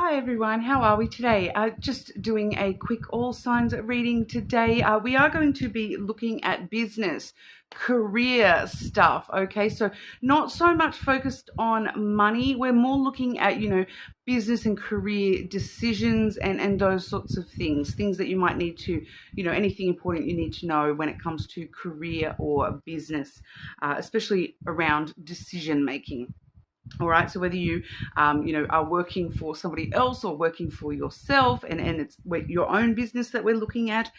Hi everyone, how are we today? Just doing a quick all signs reading today. We are going to be looking at business, career stuff, okay? So not so much focused on money. We're more looking at, business and career decisions and those sorts of things that you might need to, anything important you need to know when it comes to career or business, especially around decision making. All right, so whether you, are working for somebody else or working for yourself, and it's your own business that we're looking at,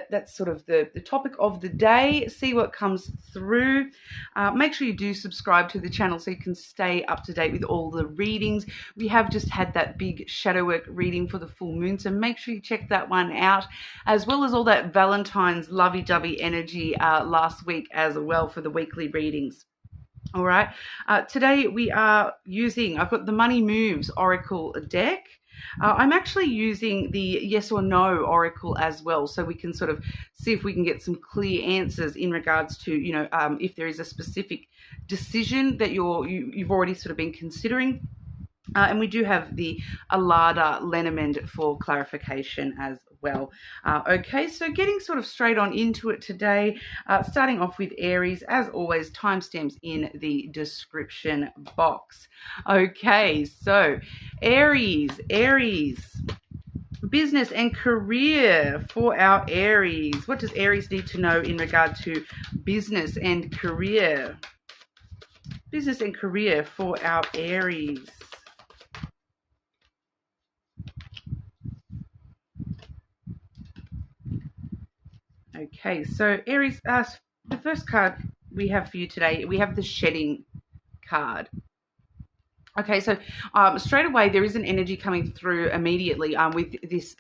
that's sort of the topic of the day. See what comes through. Make sure you do subscribe to the channel so you can stay up to date with all the readings. We have just had that big shadow work reading for the full moon, so make sure you check that one out, as well as all that Valentine's lovey-dovey energy last week as well for the weekly readings. All right, today we are I've got the Money Moves Oracle deck. I'm actually using the Yes or No Oracle as well, so we can sort of see if we can get some clear answers in regards to, if there is a specific decision that you've already sort of been considering. And we do have the Alada Lenormand for clarification as well. Okay, so getting sort of straight on into it today, starting off with Aries, as always, timestamps in the description box. Okay, so Aries, business and career for our Aries. What does Aries need to know in regard to business and career? Business and career for our Aries. Okay, so Aries, the first card we have for you today, we have the shedding card. Okay, so straight away there is an energy coming through immediately with this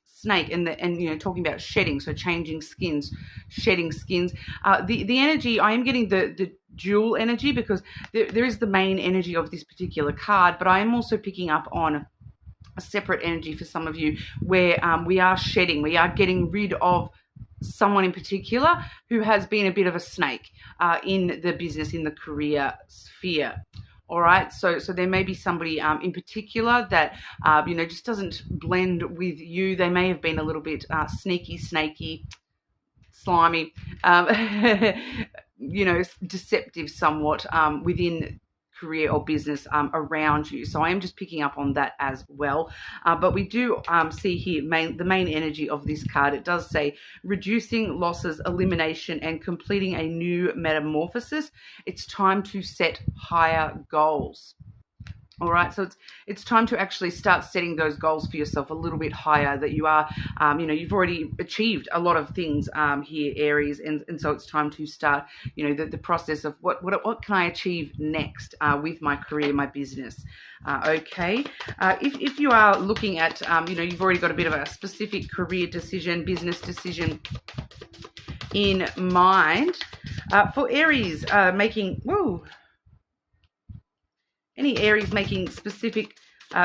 snake and talking about shedding, so changing skins, shedding skins. The energy, I am getting the dual energy because there is the main energy of this particular card, but I am also picking up on a separate energy for some of you where we are shedding, we are getting rid of someone in particular who has been a bit of a snake in the business, in the career sphere. All right, so there may be somebody in particular that just doesn't blend with you. They may have been a little bit sneaky, snaky, slimy, deceptive somewhat within career or business around you. So I am just picking up on that as well. But we do see here the main energy of this card. It does say reducing losses, elimination, and completing a new metamorphosis. It's time to set higher goals. All right, so it's time to actually start setting those goals for yourself a little bit higher, that you are, you've already achieved a lot of things here, Aries, and so it's time to start, the process of what can I achieve next with my career, my business. Okay, if you are looking at, you've already got a bit of a specific career decision, business decision in mind, for Aries any Aries making specific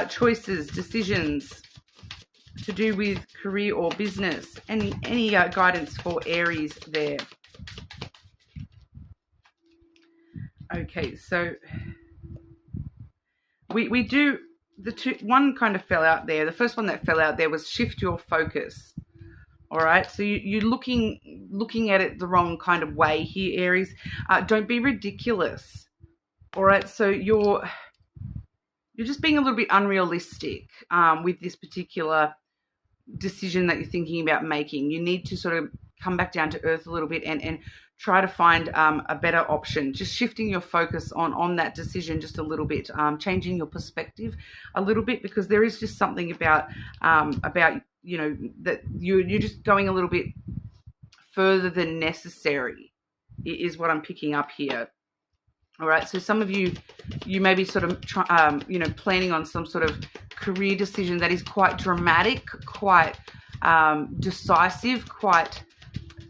choices, decisions to do with career or business? Any guidance for Aries there? Okay, so we do one kind of fell out there. The first one that fell out there was shift your focus. All right, so you're looking at it the wrong kind of way here, Aries. Don't be ridiculous. All right, so you're just being a little bit unrealistic with this particular decision that you're thinking about making. You need to sort of come back down to earth a little bit and try to find a better option. Just shifting your focus on that decision just a little bit, changing your perspective a little bit, because there is just something about that you're just going a little bit further than necessary is what I'm picking up here. All right, so some of you may be sort of, planning on some sort of career decision that is quite dramatic, quite decisive, quite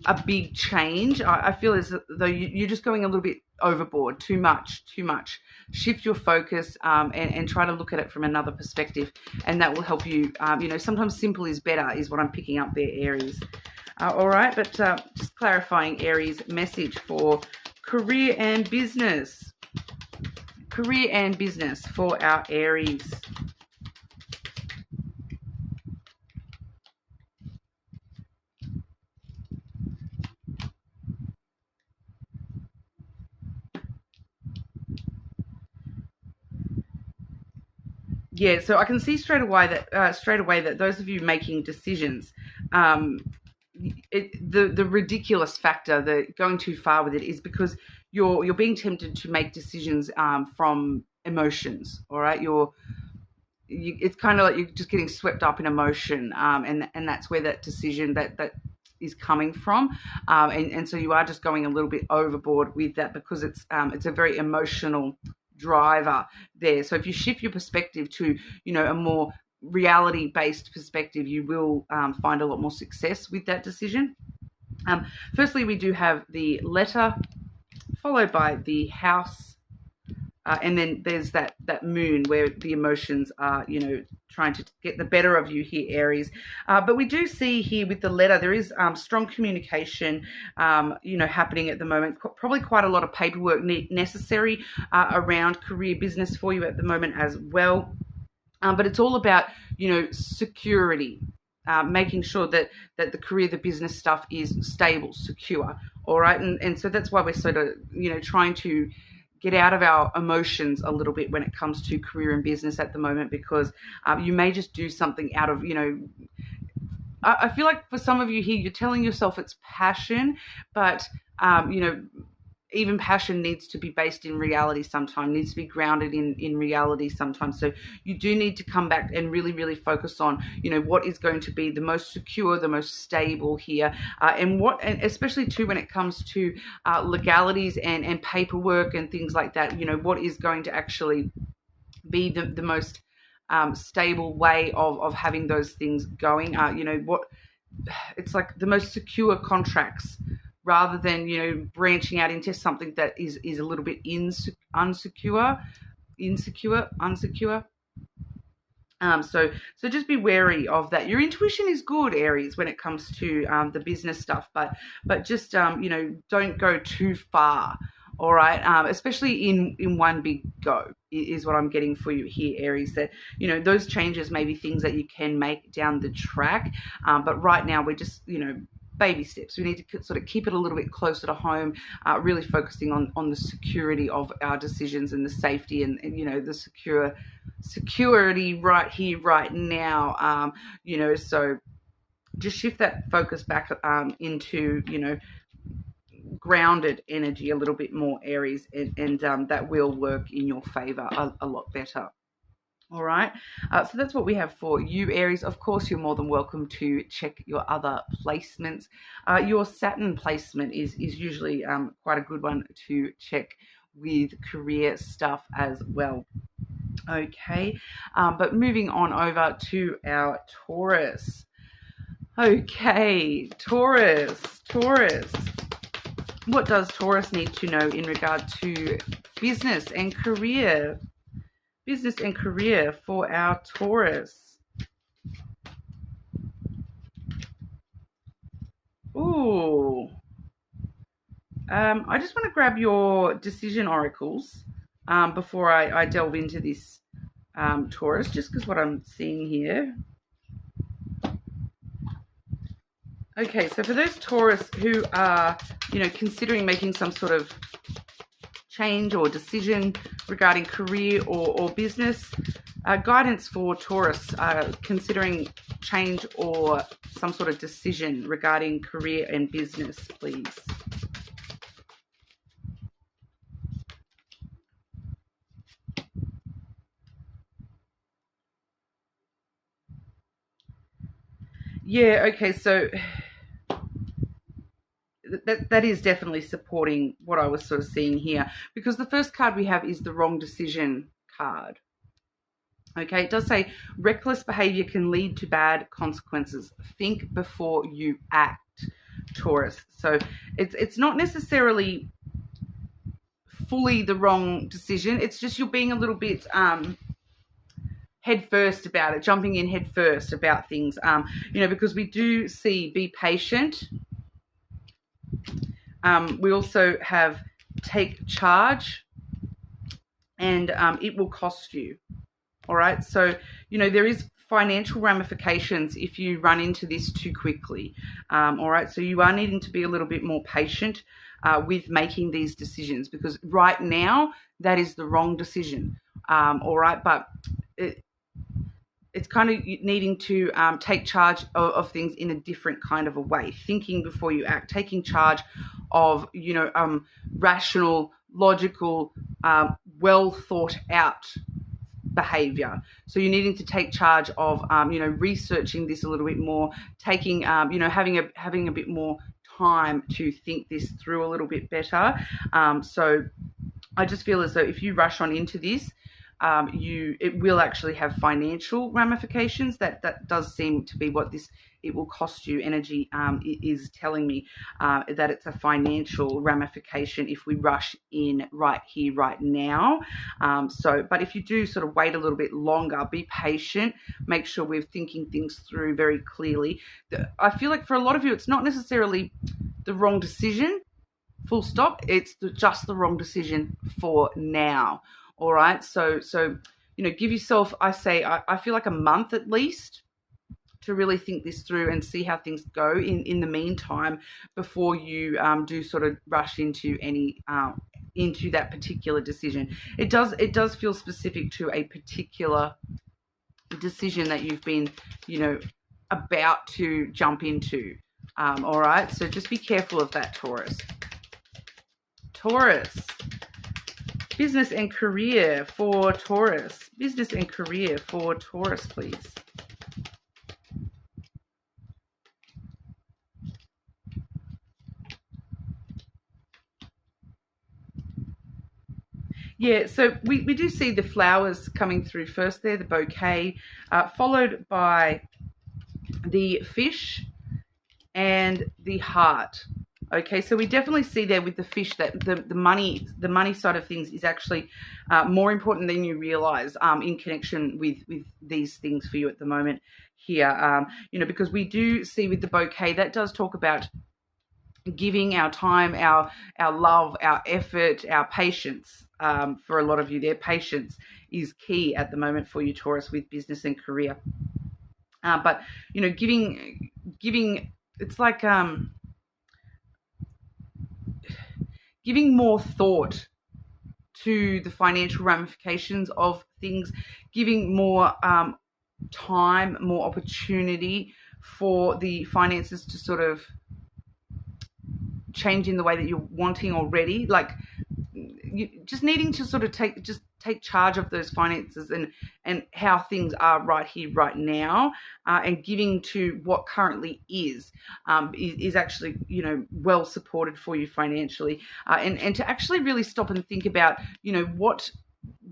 a big change. I feel as though you're just going a little bit overboard, too much. Shift your focus and try to look at it from another perspective, and that will help you. Sometimes simple is better is what I'm picking up there, Aries. All right, but just clarifying Aries' message for career and business. Career and business for our Aries. Yeah, so I can see straight away that those of you making decisions, the ridiculous factor, the going too far with it, is because you're being tempted to make decisions from emotions. All right, it's kind of like you're just getting swept up in emotion, and that's where that decision that is coming from, and so you are just going a little bit overboard with that because it's a very emotional driver there. So if you shift your perspective to a more reality-based perspective, you will find a lot more success with that decision. Firstly, we do have the letter, followed by the house, and then there's that moon where the emotions are, trying to get the better of you here, Aries. But we do see here with the letter, there is strong communication, happening at the moment. Probably quite a lot of paperwork necessary around career business for you at the moment as well. But it's all about, security, making sure that the career, the business stuff is stable, secure. All right. And so that's why we're sort of, trying to get out of our emotions a little bit when it comes to career and business at the moment, because you may just do something out of, I feel like for some of you here, you're telling yourself it's passion, but, even passion needs to be based in reality sometimes, needs to be grounded in reality sometimes. So you do need to come back and really, really focus on, what is going to be the most secure, the most stable here. And especially too, when it comes to legalities and paperwork and things like that, what is going to actually be the most stable way of having those things going. It's like the most secure contracts, rather than, branching out into something that is a little bit unsecure. So just be wary of that. Your intuition is good, Aries, when it comes to the business stuff, but just don't go too far. All right, especially in one big go is what I'm getting for you here, Aries. That those changes may be things that you can make down the track, but right now we're just baby steps. We need to sort of keep it a little bit closer to home, really focusing on the security of our decisions and the safety and the security right here, right now. So just shift that focus back into grounded energy a little bit more, Aries, and that will work in your favor a lot better. All right, so that's what we have for you, Aries. Of course, you're more than welcome to check your other placements. Your Saturn placement is usually quite a good one to check with career stuff as well. Okay, but moving on over to our Taurus. Okay, Taurus. What does Taurus need to know in regard to business and career? Business and career for our Taurus. Ooh. I just want to grab your decision oracles before I delve into this, Taurus, just because what I'm seeing here. Okay, so for those Taurus who are, considering making some sort of change or decision regarding career or business, guidance for Taurus considering change or some sort of decision regarding career and business, please. Yeah, okay, so that is definitely supporting what I was sort of seeing here, because the first card we have is the wrong decision card. Okay, it does say reckless behavior can lead to bad consequences. Think before you act, Taurus. So it's not necessarily fully the wrong decision. It's just you're being a little bit head first about it, jumping in head first about things, because we do see be patient. We also have take charge, and it will cost you. All right. So, there is financial ramifications if you run into this too quickly. All right. So you are needing to be a little bit more patient with making these decisions, because right now that is the wrong decision. All right. But it's kind of needing to take charge of things in a different kind of a way, thinking before you act, taking charge of, rational, logical, well thought out behavior. So you're needing to take charge of, researching this a little bit more, taking, having a bit more time to think this through a little bit better. So I just feel as though if you rush on into this, it will actually have financial ramifications. That does seem to be what it will cost you. Energy is telling me that it's a financial ramification if we rush in right here, right now. But if you do sort of wait a little bit longer, be patient, make sure we're thinking things through very clearly. I feel like for a lot of you, it's not necessarily the wrong decision, full stop. It's just the wrong decision for now. All right. So, give yourself, I feel like a month at least to really think this through and see how things go in the meantime before you do sort of rush into into that particular decision. It does feel specific to a particular decision that you've been, about to jump into. All right. So just be careful of that, Taurus. Business and career for Taurus. Business and career for Taurus, please. Yeah, so we do see the flowers coming through first there, the bouquet, followed by the fish and the heart. Okay, so we definitely see there with the fish that the money side of things is actually more important than you realize in connection with these things for you at the moment here. Because we do see with the bouquet that does talk about giving our time, our love, our effort, our patience. For a lot of you, their patience is key at the moment for you, Taurus, with business and career. But giving, it's like giving more thought to the financial ramifications of things, giving more time, more opportunity for the finances to sort of change in the way that you're wanting already. Like you just needing to sort of take charge of those finances and how things are right here, right now, and giving to what currently is actually, well supported for you financially, and to actually really stop and think about,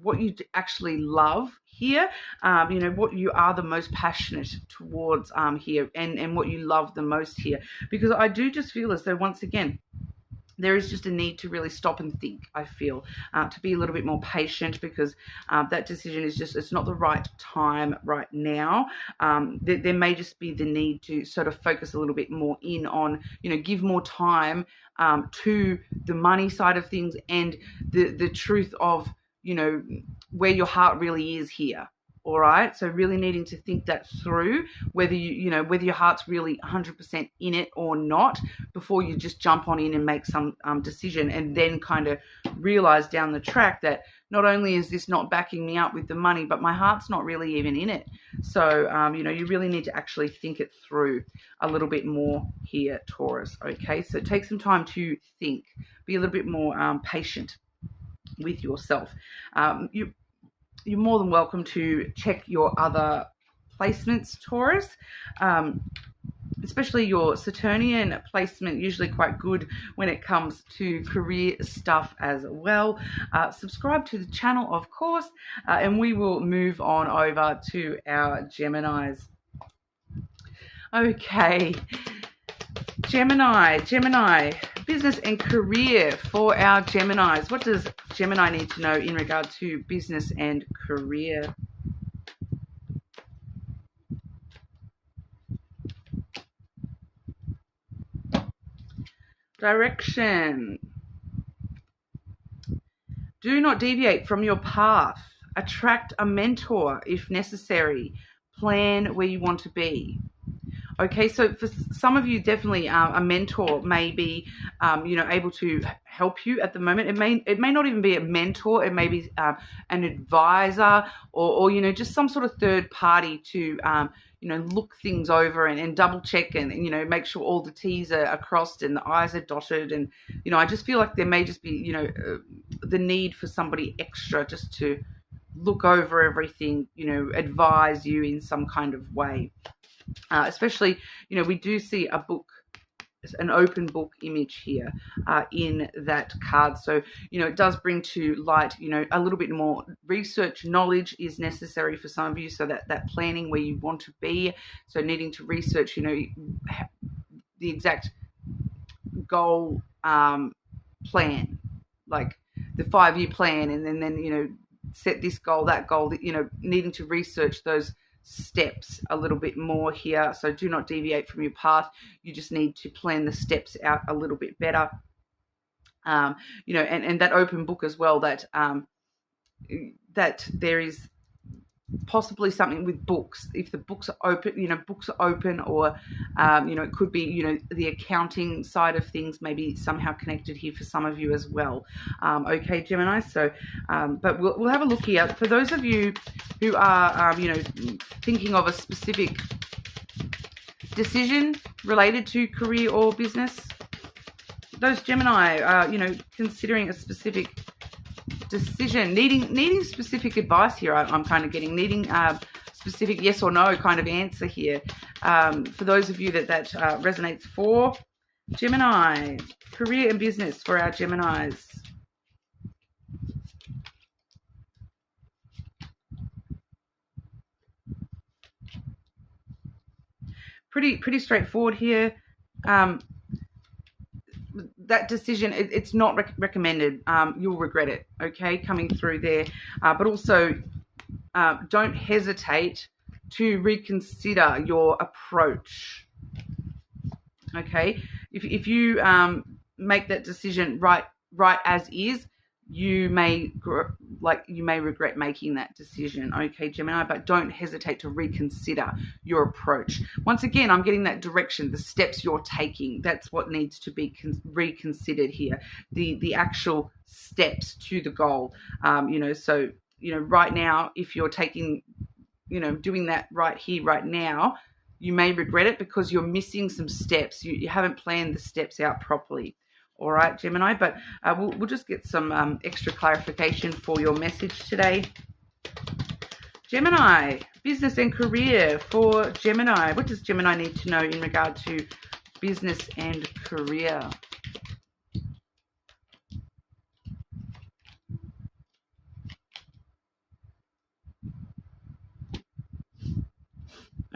what you actually love here, what you are the most passionate towards here, and what you love the most here, because I do just feel as though once again, there is just a need to really stop and think, I feel, to be a little bit more patient, because that decision is it's not the right time right now. There may just be the need to sort of focus a little bit more in on, give more time to the money side of things and the truth of, where your heart really is here. All right. So really needing to think that through, whether whether your heart's really 100% in it or not, before you just jump on in and make some decision, and then kind of realize down the track that not only is this not backing me up with the money, but my heart's not really even in it. So, you really need to actually think it through a little bit more here, Taurus. Okay. So take some time to think, be a little bit more patient with yourself. You're more than welcome to check your other placements, Taurus, especially your Saturnian placement, usually quite good when it comes to career stuff as well. Subscribe to the channel, of course, and we will move on over to our Geminis. Okay, Gemini, business and career for our Geminis. What does Gemini need to know in regard to business and career? Direction. Do not deviate from your path. Attract a mentor if necessary. Plan where you want to be. Okay, so for some of you, definitely a mentor may be, able to help you at the moment. It may not even be a mentor. It may be an advisor, or just some sort of third party to look things over and double check and make sure all the T's are crossed and the I's are dotted. And I just feel like there may just be the need for somebody extra just to look over everything, advise you in some kind of way. Especially, we do see a book, an open book image here in that card. So, it does bring to light, a little bit more research knowledge is necessary for some of you. So that planning where you want to be. So needing to research, the exact goal plan, like the 5-year plan, and then set this goal, that goal, needing to research those steps a little bit more here. So do not deviate from your path. You just need to plan the steps out a little bit better. And that open book as well, that there is possibly something with books. If the books are open, or it could be the accounting side of things, maybe somehow connected here for some of you as well. Okay, Gemini. So, but we'll have a look here for those of you who are thinking of a specific decision related to career or business. Those Gemini are considering a specific decision, needing specific advice here. I'm kind of needing specific yes or no kind of answer here. For those of you that resonates for, Gemini, career and business for our Geminis. Pretty straightforward here. That decision, it's not recommended. You'll regret it, okay, coming through there. But also, don't hesitate to reconsider your approach, okay? If you make that decision right as is, you may regret making that decision, okay, Gemini, but don't hesitate to reconsider your approach. Once again, I'm getting that direction, the steps you're taking. That's what needs to be reconsidered here, the actual steps to the goal. So, right now, if you're taking, doing that right here, right now, you may regret it because you're missing some steps. You haven't planned the steps out properly. All right, Gemini, but we'll just get some extra clarification for your message today. Gemini, business and career for Gemini. What does Gemini need to know in regard to business and career?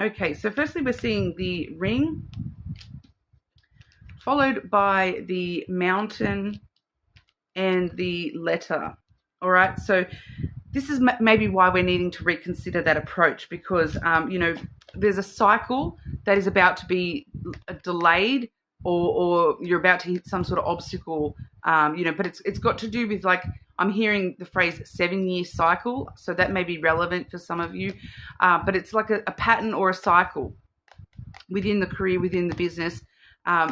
Okay, so firstly we're seeing the ring, followed by the mountain and the letter. All right, so this is maybe why we're needing to reconsider that approach, because, there's a cycle that is about to be delayed, or you're about to hit some sort of obstacle, but it's got to do with, like, I'm hearing the phrase 7-year cycle, so that may be relevant for some of you, but it's like a pattern or a cycle within the career, within the business,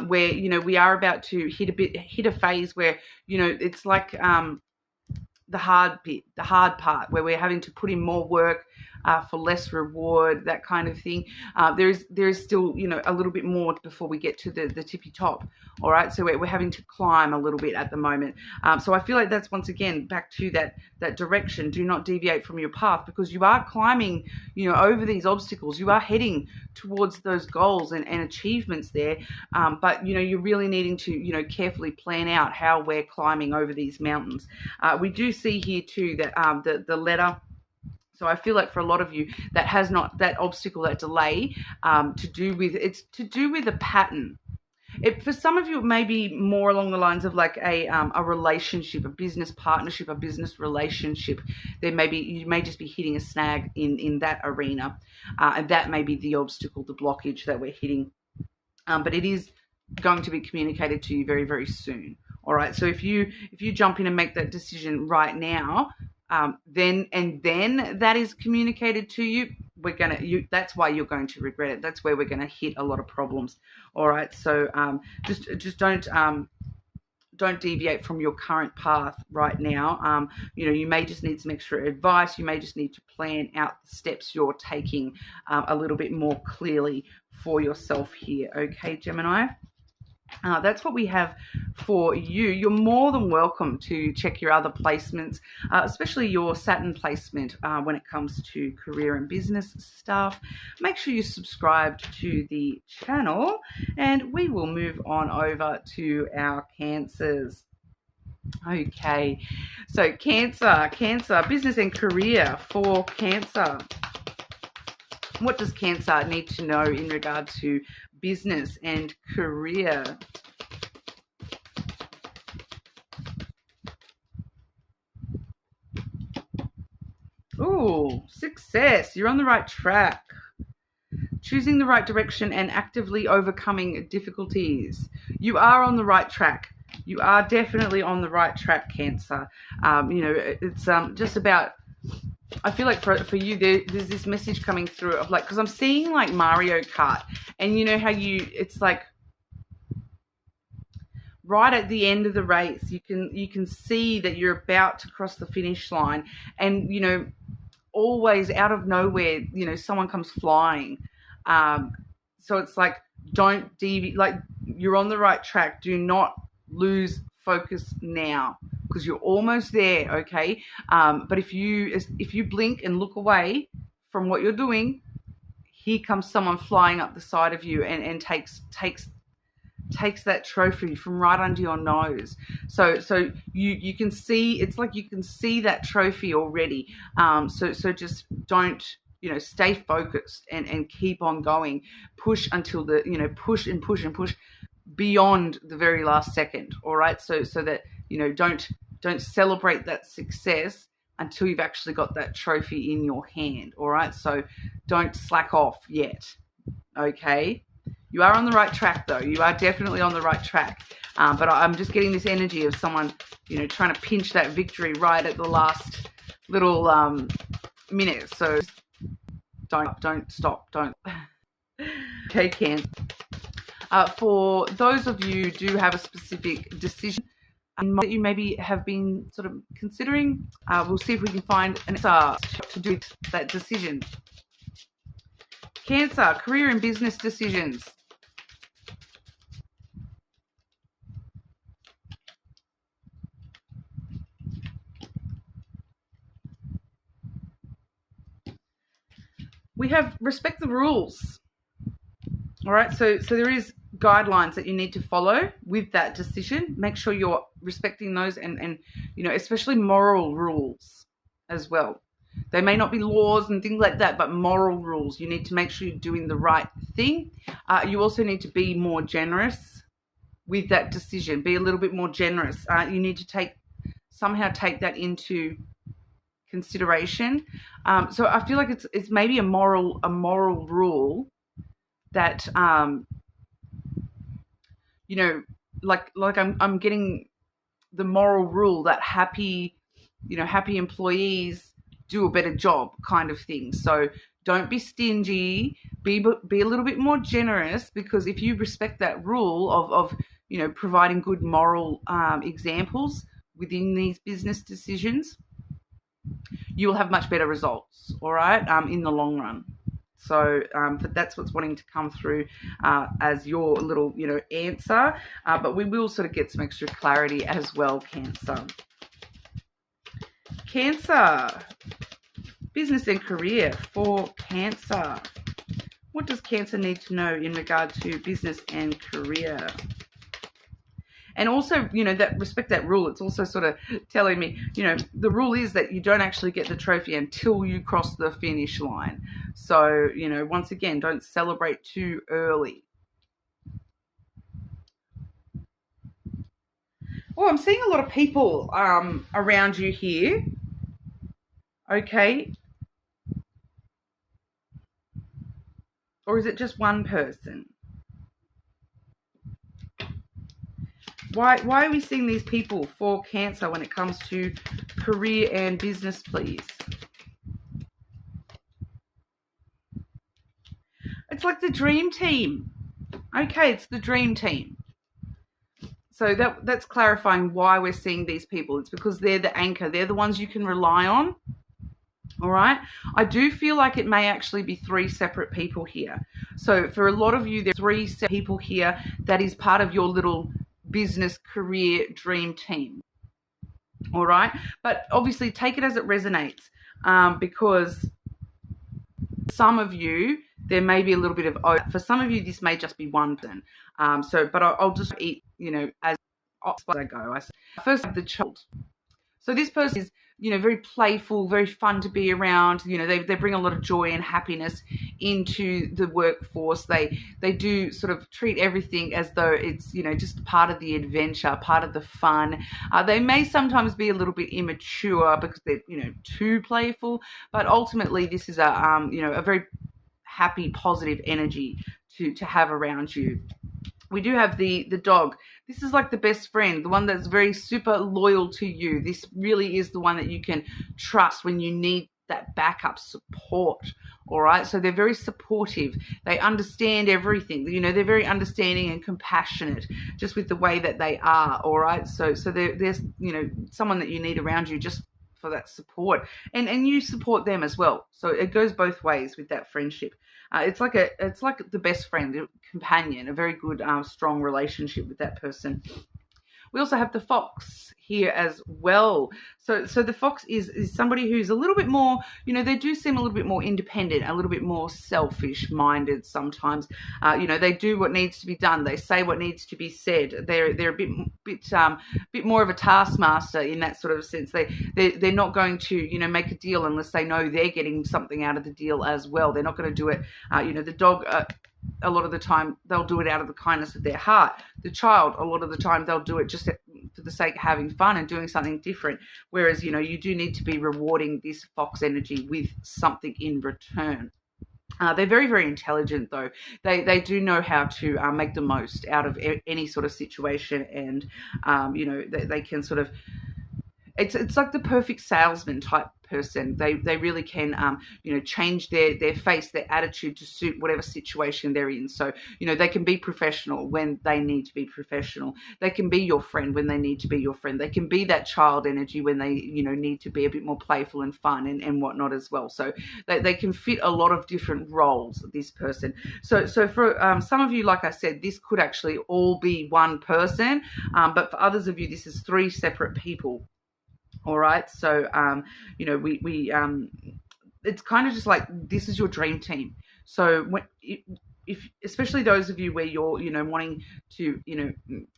where, we are about to hit a phase where, it's like the hard part where we're having to put in more work for less reward, that kind of thing. There is still, a little bit more before we get to the tippy top. All right, so we're having to climb a little bit at the moment. So I feel like that's once again back to that direction. Do not deviate from your path, because you are climbing, over these obstacles. You are heading towards those goals and achievements there. But you're really needing to carefully plan out how we're climbing over these mountains. We do see here too that the letter. So I feel like for a lot of you that has not that obstacle, that delay, to do with a pattern. For some of you, it may be more along the lines of like a relationship, a business partnership, a business relationship. You may just be hitting a snag in that arena, and that may be the obstacle, the blockage that we're hitting. But it is going to be communicated to you very, very soon. All right. So if you jump in and make that decision right now, then that is communicated to you, that's why you're going to regret it. That's where we're going to hit a lot of problems. All right. So just don't deviate from your current path right now. You may just need some extra advice. You may just need to plan out the steps you're taking a little bit more clearly for yourself here. Okay, Gemini? That's what we have for you. You're more than welcome to check your other placements, especially your Saturn placement when it comes to career and business stuff. Make sure you subscribe to the channel, and we will move on over to our Cancers. Okay, so Cancer, business and career for Cancer. What does Cancer need to know in regard to business and career? Ooh, success. You're on the right track. Choosing the right direction and actively overcoming difficulties. You are on the right track. You are definitely on the right track, Cancer. It's just about, I feel like for you, there's this message coming through of like, because I'm seeing like Mario Kart, and you know how it's like right at the end of the race, you can see that you're about to cross the finish line, and always out of nowhere, someone comes flying. So it's like, don't deviate. Like, you're on the right track. Do not lose focus now, because you're almost there. Okay. But if you blink and look away from what you're doing, here comes someone flying up the side of you and takes that trophy from right under your nose. So you can see, it's like you can see that trophy already. So just don't, stay focused and keep on going. Push until push and push and push beyond the very last second. All right. So that, don't celebrate that success until you've actually got that trophy in your hand. All right. So don't slack off yet. Okay. You are on the right track, though. You are definitely on the right track. But I'm just getting this energy of someone, trying to pinch that victory right at the last little minute. So don't stop. Don't. Okay, Cancer. For those of you who do have a specific decision that you maybe have been sort of considering, we'll see if we can find an answer to do that decision. Cancer, career and business decisions. We have respect the rules. All right, so there is guidelines that you need to follow with that decision. Make sure you're respecting those and especially moral rules as well. They may not be laws and things like that, but moral rules. You need to make sure you're doing the right thing. You also need to be more generous with that decision. Be a little bit more generous. You need to somehow take that into consideration. So I feel like it's maybe a moral rule that like I'm getting the moral rule that happy employees do a better job, kind of thing. So don't be stingy, be a little bit more generous, because if you respect that rule of providing good moral examples within these business decisions, you will have much better results, all right, in the long run. So but that's what's wanting to come through as your little, answer. But we will sort of get some extra clarity as well, Cancer. Cancer, business and career for Cancer. What does Cancer need to know in regard to business and career? And also, that respect that rule. It's also sort of telling me, the rule is that you don't actually get the trophy until you cross the finish line. So, once again, don't celebrate too early. Well, I'm seeing a lot of people around you here. Okay. Or is it just one person? Why are we seeing these people for Cancer when it comes to career and business, please? It's like the dream team. Okay, it's the dream team. So that's clarifying why we're seeing these people. It's because they're the anchor. They're the ones you can rely on. All right. I do feel like it may actually be 3 separate people here. So for a lot of you, there's 3 separate people here that is part of your little business career dream team. All right. But obviously take it as it resonates, because some of you, there may be a little bit of, for some of you, this may just be one person. But I'll just eat, as I go. First, the child. So this person is, very playful, very fun to be around. They bring a lot of joy and happiness into the workforce. They do sort of treat everything as though it's, just part of the adventure, part of the fun. They may sometimes be a little bit immature because they're, too playful, but ultimately this is a very happy, positive energy to have around you. We do have the dog. This is like the best friend, the one that's very super loyal to you. This really is the one that you can trust when you need that backup support. All right. So they're very supportive. They understand everything. They're very understanding and compassionate just with the way that they are. All right. So there's, someone that you need around you just for that support, and you support them as well. So it goes both ways with that friendship. It's like the best friend, companion, a very good, strong relationship with that person. We also have the fox here as well. So the fox is somebody who's a little bit more, they do seem a little bit more independent, a little bit more selfish-minded sometimes. They do what needs to be done. They say what needs to be said. They're a bit more of a taskmaster in that sort of sense. They're not going to, make a deal unless they know they're getting something out of the deal as well. They're not going to do it. The dog, a lot of the time, they'll do it out of the kindness of their heart. The child, a lot of the time, they'll do it just for the sake of having fun and doing something different. Whereas, you do need to be rewarding this fox energy with something in return. They're very, very intelligent, though. They do know how to make the most out of any sort of situation, and, they can sort of, it's like the perfect salesman type person. They really can, change their face, their attitude to suit whatever situation they're in. So, they can be professional when they need to be professional. They can be your friend when they need to be your friend. They can be that child energy when they, need to be a bit more playful and fun and whatnot as well. So they can fit a lot of different roles, this person. So for some of you, like I said, this could actually all be one person. But for others of you, this is 3 separate people. All right. So, it's kind of just like, this is your dream team. So if especially those of you where you're, wanting to,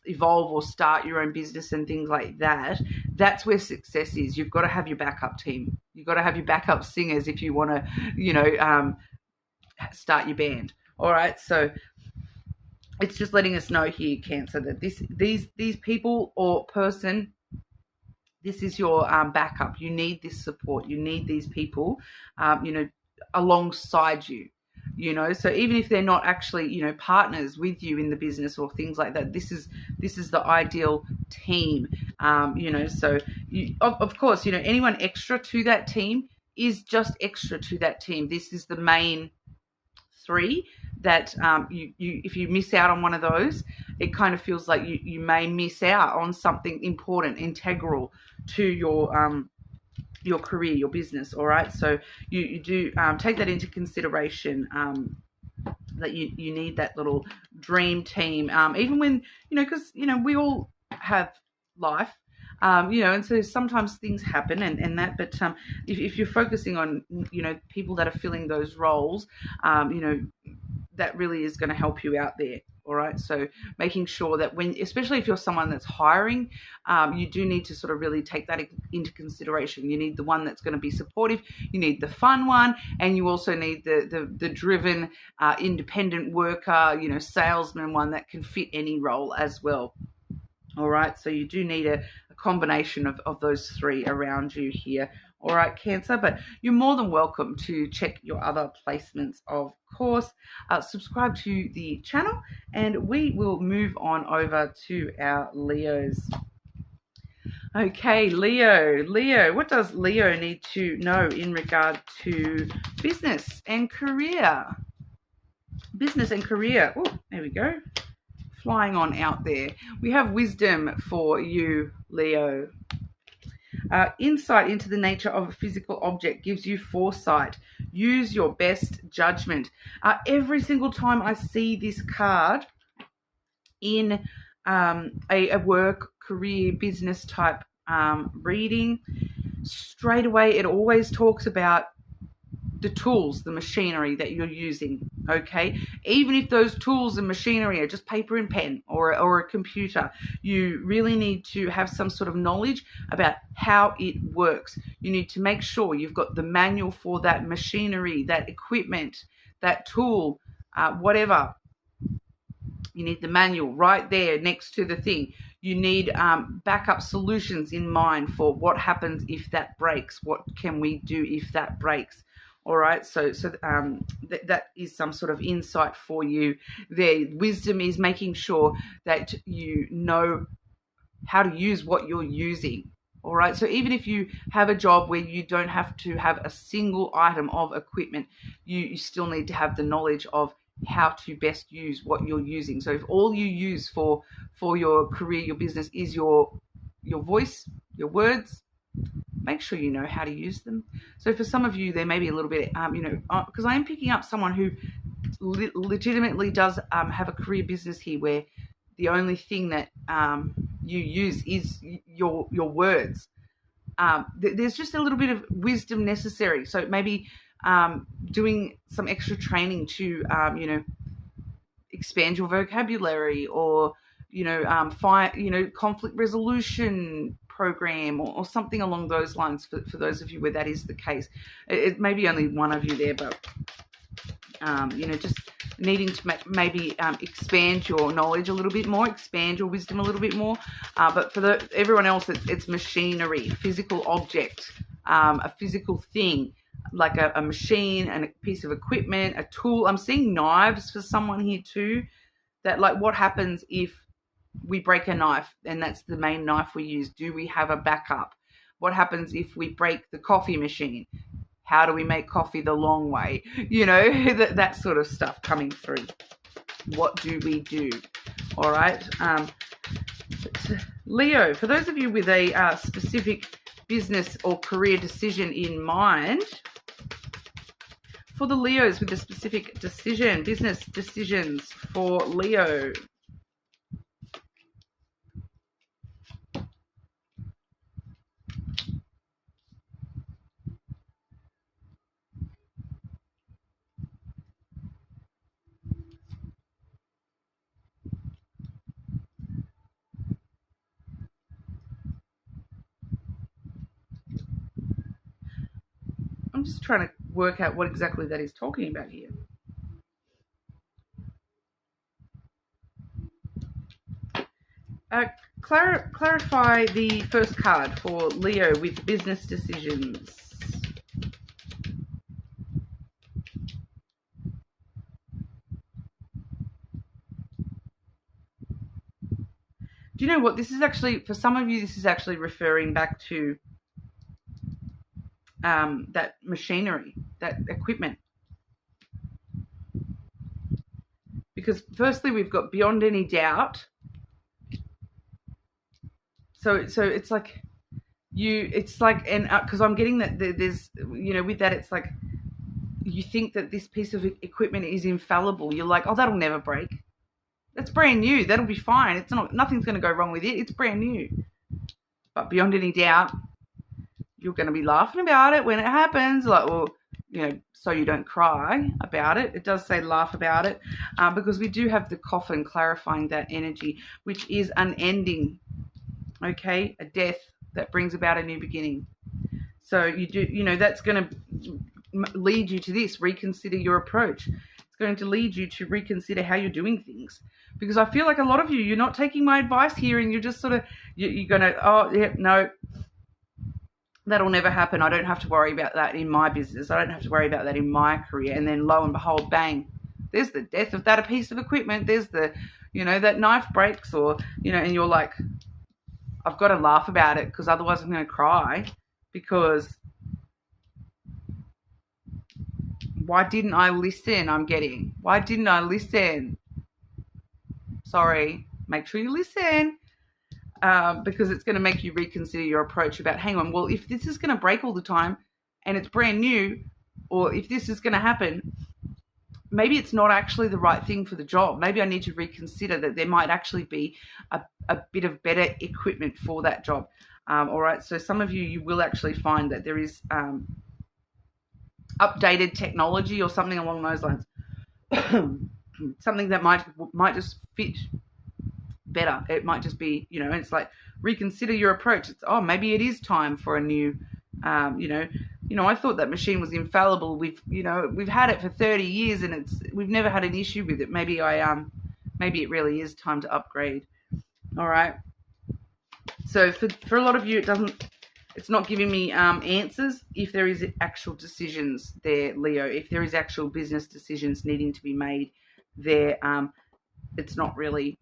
evolve or start your own business and things like that, that's where success is. You've got to have your backup team. You've got to have your backup singers if you want to, start your band. All right. So it's just letting us know here, Cancer, that these people or person, this is your backup. You need this support. You need these people, alongside you, So even if they're not actually, partners with you in the business or things like that, this is the ideal team, So of course, anyone extra to that team is just extra to that team. This is the main 3 that if you miss out on one of those, it kind of feels like you may miss out on something important, integral to your career, your business. All right. So you do take that into consideration, that you need that little dream team, even when, because, we all have life, and so sometimes things happen and that, but if you're focusing on, people that are filling those roles, that really is going to help you out there. All right. So making sure that especially if you're someone that's hiring, you do need to sort of really take that into consideration. You need the one that's going to be supportive. You need the fun one. And you also need the driven, independent worker, salesman one that can fit any role as well. All right. So you do need a combination of those 3 around you here. All right, Cancer, but you're more than welcome to check your other placements, of course. Subscribe to the channel, and we will move on over to our Leos. Okay, Leo, what does Leo need to know in regard to business and career? Business and career. Oh, there we go. Flying on out there. We have wisdom for you, Leo. Insight into the nature of a physical object gives you foresight. Use your best judgment. Every single time I see this card in a work, career, business type reading, straight away it always talks about the tools, the machinery that you're using, okay? Even if those tools and machinery are just paper and pen or a computer, you really need to have some sort of knowledge about how it works. You need to make sure you've got the manual for that machinery, that equipment, that tool, whatever. You need the manual right there next to the thing. You need backup solutions in mind for what happens if that breaks. What can we do if that breaks? All right, so that is some sort of insight for you there. Wisdom is making sure that you know how to use what you're using. All right, so even if you have a job where you don't have to have a single item of equipment, you still need to have the knowledge of how to best use what you're using. So if all you use for your career, your business is your voice, your words, make sure you know how to use them. So for some of you, there may be a little bit, because I am picking up someone who legitimately does have a career business here where the only thing that you use is your words. There's just a little bit of wisdom necessary. So maybe doing some extra training to, expand your vocabulary, or, find, conflict resolution program or something along those lines for those of you where that is the case. It may be only one of you there, but just needing to maybe expand your knowledge a little bit more, expand your wisdom a little bit more. But for everyone else, it's machinery, physical object, a physical thing, like a machine and a piece of equipment, a tool. I'm seeing knives for someone here too. That, like, what happens if we break a knife and that's the main knife we use? Do we have a backup? What happens if we break the coffee machine? How do we make coffee the long way? That sort of stuff coming through. What do we do? All right. Leo, for those of you with a specific business or career decision in mind, for the Leos with a specific decision, business decisions for Leo. I'm just trying to work out what exactly that is talking about here. Clarify the first card for Leo with business decisions. Do you know what? This is actually, for some of you, this is actually referring back to that machinery, that equipment. Because firstly, we've got beyond any doubt. So it's like and because I'm getting that there's, with that, it's like you think that this piece of equipment is infallible. You're like, oh, that'll never break. That's brand new. That'll be fine. Nothing's going to go wrong with it. It's brand new. But beyond any doubt, you're going to be laughing about it when it happens. Like, well, so you don't cry about it. It does say laugh about it, because we do have the coffin clarifying that energy, which is unending. Okay, a death that brings about a new beginning. So you do, that's going to lead you to this. Reconsider your approach. It's going to lead you to reconsider how you're doing things, because I feel like a lot of you're not taking my advice here, and you're just sort of you're going to, oh yeah, no, that'll never happen. I don't have to worry about that in my business. I don't have to worry about that in my career. And then lo and behold, bang, there's the death of that piece of equipment. There's the, that knife breaks, or, and you're like, I've got to laugh about it because otherwise I'm going to cry, because Why didn't I listen? I'm getting. Why didn't I listen? Sorry. Make sure you listen. Because it's going to make you reconsider your approach about, hang on, well, if this is going to break all the time and it's brand new, or if this is going to happen, maybe it's not actually the right thing for the job. Maybe I need to reconsider that there might actually be a bit of better equipment for that job. All right, so some of you will actually find that there is updated technology or something along those lines. Something that might just fit better. It might just be, it's like, reconsider your approach. It's, maybe it is time for a new, I thought that machine was infallible. We've had it for 30 years and we've never had an issue with it. Maybe it really is time to upgrade. All right. So for a lot of you, it's not giving me answers. If there is actual decisions there, Leo, if there is actual business decisions needing to be made there, it's not really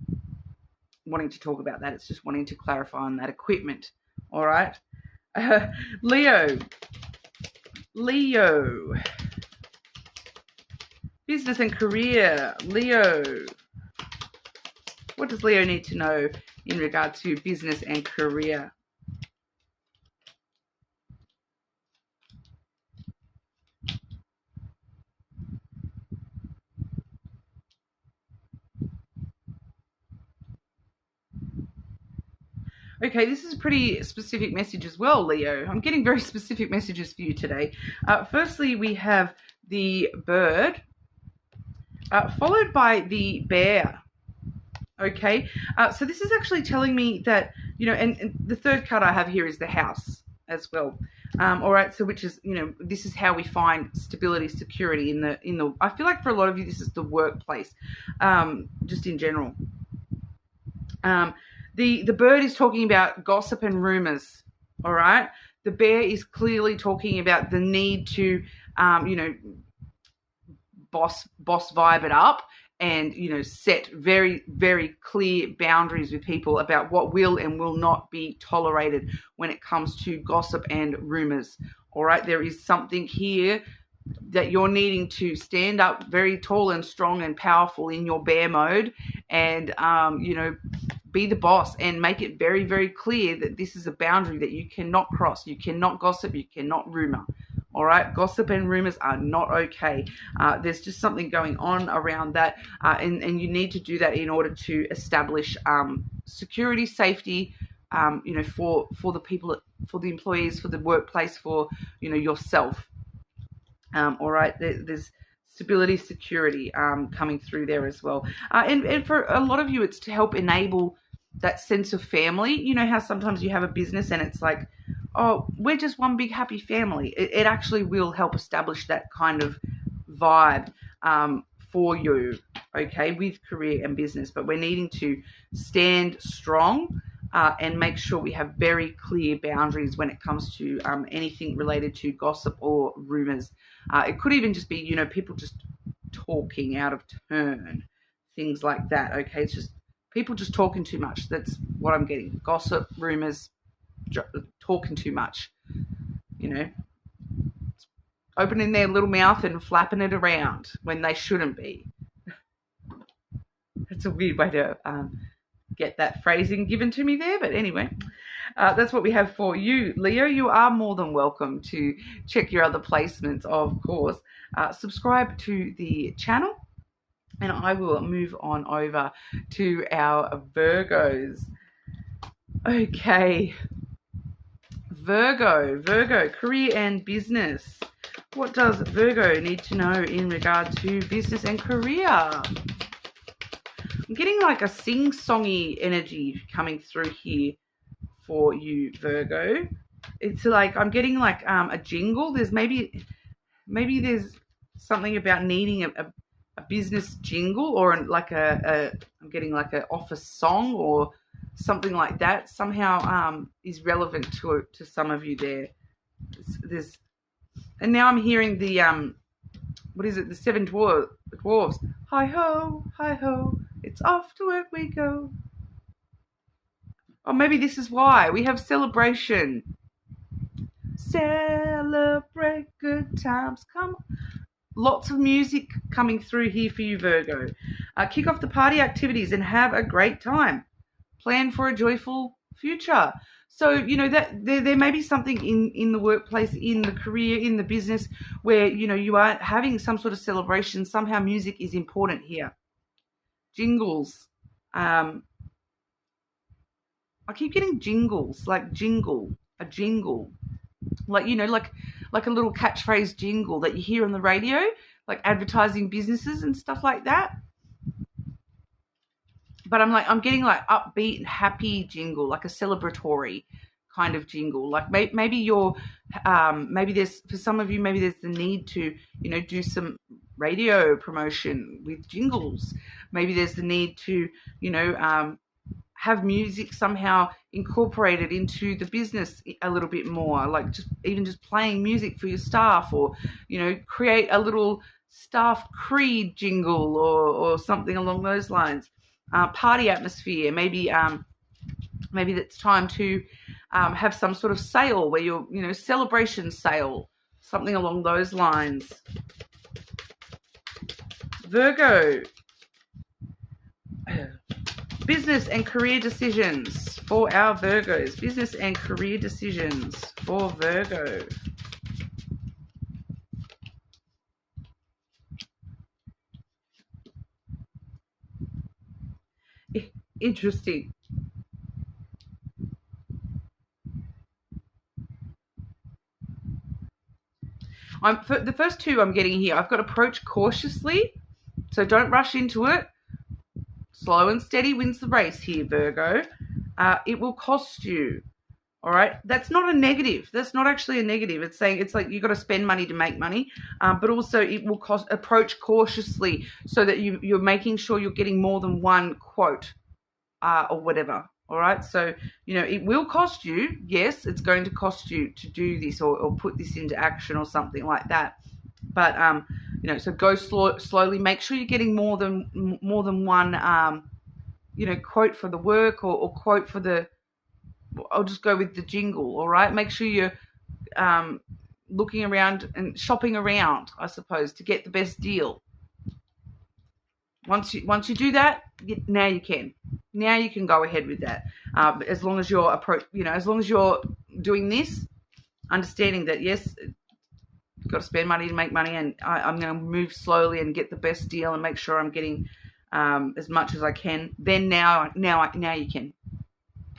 wanting to talk about that. It's just wanting to clarify on that equipment. All right. Leo. Business and career. Leo. What does Leo need to know in regard to business and career? Okay, this is a pretty specific message as well, Leo. I'm getting very specific messages for you today. Firstly, we have the bird, followed by the bear. Okay, so this is actually telling me that, and the third card I have here is the house as well. All right, so which is, this is how we find stability, security in the. I feel like for a lot of you, this is the workplace, just in general. The bird is talking about gossip and rumors. All right, the bear is clearly talking about the need to, boss vibe it up. And, set very, very clear boundaries with people about what will and will not be tolerated when it comes to gossip and rumors. All right, there is something here that you're needing to stand up very tall and strong and powerful in your bear mode and, be the boss and make it very, very clear that this is a boundary that you cannot cross. You cannot gossip. You cannot rumor. All right, gossip and rumors are not okay. There's just something going on around that, and you need to do that in order to establish security, safety, for the people, for the employees, for the workplace, for yourself. All right, there's stability, security coming through there as well, and for a lot of you, it's to help enable that sense of family. You know how sometimes you have a business and it's like, oh, we're just one big happy family. It actually will help establish that kind of vibe for you, okay, with career and business. But we're needing to stand strong and make sure we have very clear boundaries when it comes to anything related to gossip or rumors. It could even just be, people just talking out of turn, things like that, okay? It's just people just talking too much. That's what I'm getting. Gossip, rumors, talking too much, opening their little mouth and flapping it around when they shouldn't be. That's a weird way to get that phrasing given to me there, but anyway, that's what we have for you, Leo. You are more than welcome to check your other placements, of course. Subscribe to the channel, and I will move on over to our Virgos. Okay, Virgo, career and business. What does Virgo need to know in regard to business and career? I'm getting like a sing-songy energy coming through here for you, Virgo. It's like I'm getting like a jingle. There's maybe there's something about needing a business jingle, or like I'm getting like an office song or something like that. Somehow is relevant to some of you there. There's, and now I'm hearing the what is it? The seven dwarves. Hi ho, it's off to work we go. Or maybe this is why we have celebration. Celebrate good times. Come on. Lots of music coming through here for you, Virgo. Kick off the party activities and have a great time. Plan for a joyful future. So, you know, that there may be something in the workplace, in the career, in the business where, you know, you are having some sort of celebration. Somehow music is important here. Jingles. I keep getting jingles, like jingle, a jingle. Like, you know, like a little catchphrase jingle that you hear on the radio, like advertising businesses and stuff like that. But I'm getting like upbeat and happy jingle, like a celebratory kind of jingle. Like maybe you're, maybe there's, for some of you, maybe there's the need to, you know, do some radio promotion with jingles. Maybe there's the need to, you know, have music somehow incorporated into the business a little bit more, like just playing music for your staff, or, you know, create a little staff creed jingle or something along those lines. Party atmosphere, maybe it's time to have some sort of sale where you're, you know, celebration sale, something along those lines. Virgo. Business and career decisions for our Virgos. Business and career decisions for Virgo. Interesting. The first two I'm getting here, I've got approach cautiously, so don't rush into it. Slow and steady wins the race here, Virgo. It will cost you. All right. That's not a negative. That's not actually a negative. It's saying it's like you've got to spend money to make money, but also it will cost. Approach cautiously so that you're making sure you're getting more than one quote or whatever. All right. So, you know, it will cost you. Yes, it's going to cost you to do this or put this into action or something like that. But, you know, so go slowly. Make sure you're getting more than one, you know, quote for the work or quote for the, I'll just go with the jingle, all right? Make sure you're looking around and shopping around, I suppose, to get the best deal. Once you do that, now you can go ahead with that. As long as you're as long as you're doing this, understanding that yes, you've got to spend money to make money, and I'm going to move slowly and get the best deal and make sure I'm getting as much as I can. Then now you can.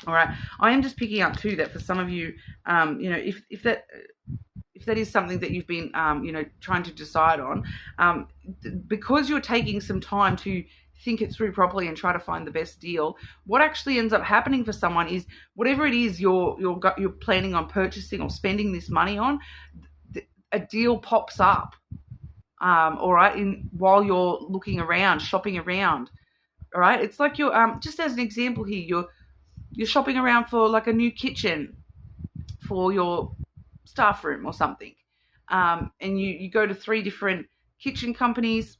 All right. I am just picking up too that for some of you, you know, if that is something that you've been, you know, trying to decide on, because you're taking some time to think it through properly and try to find the best deal, what actually ends up happening for someone is whatever it is you're planning on purchasing or spending this money on, a deal pops up, all right, while you're looking around, shopping around, all right? It's like you're, just as an example here, you're shopping around for like a new kitchen for your staff room or something, and you go to 3 different kitchen companies,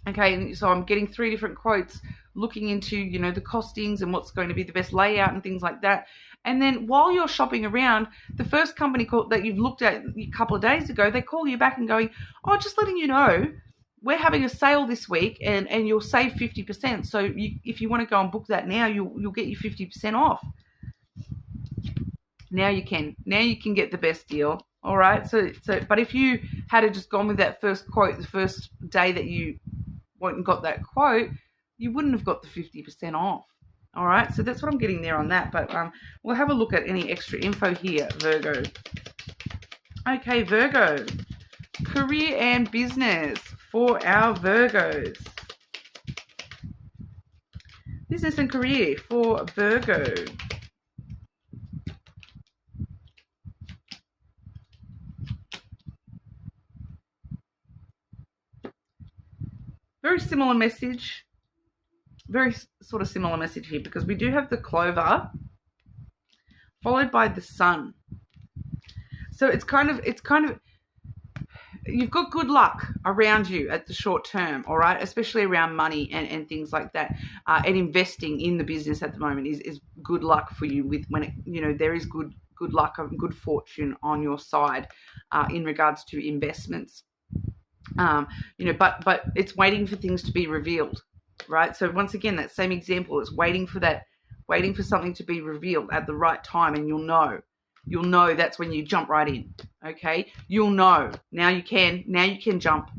okay, and so I'm getting 3 different quotes, looking into, you know, the costings and what's going to be the best layout and things like that. And then while you're shopping around, the first company that you've looked at a couple of days ago, they call you back and going, oh, just letting you know, we're having a sale this week and you'll save 50%. So if you want to go and book that now, you'll get you 50% off. Now you can get the best deal. All right. So but if you had just gone with that first quote the first day that you went and got that quote, you wouldn't have got the 50% off. All right. So that's what I'm getting there on that. But we'll have a look at any extra info here, Virgo. Okay, Virgo. Career and business for our Virgos. Business and career for Virgo. Very similar message. Very sort of similar message here because we do have the clover followed by the sun. So it's kind of you've got good luck around you at the short term, all right, especially around money and things like that. And investing in the business at the moment is good luck for you with when it, you know, there is good luck and good fortune on your side in regards to investments. You know, but it's waiting for things to be revealed, right? So once again, that same example, it's waiting for something to be revealed at the right time, and you'll know that's when you jump right in. Okay, you'll know. Now you can jump.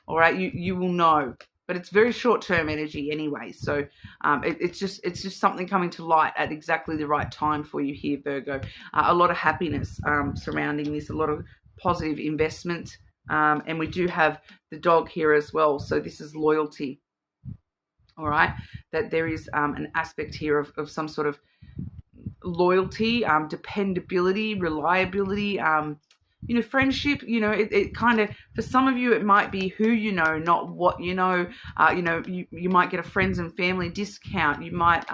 All right, you will know, but it's very short-term energy anyway. So it's just something coming to light at exactly the right time for you here, Virgo. A lot of happiness surrounding this, a lot of positive investment, and we do have the dog here as well. So this is loyalty. All right, that there is an aspect here of some sort of loyalty, dependability, reliability, you know, friendship. You know, it kind of, for some of you, it might be who you know, not what you know. You know, you might get a friends and family discount. You might,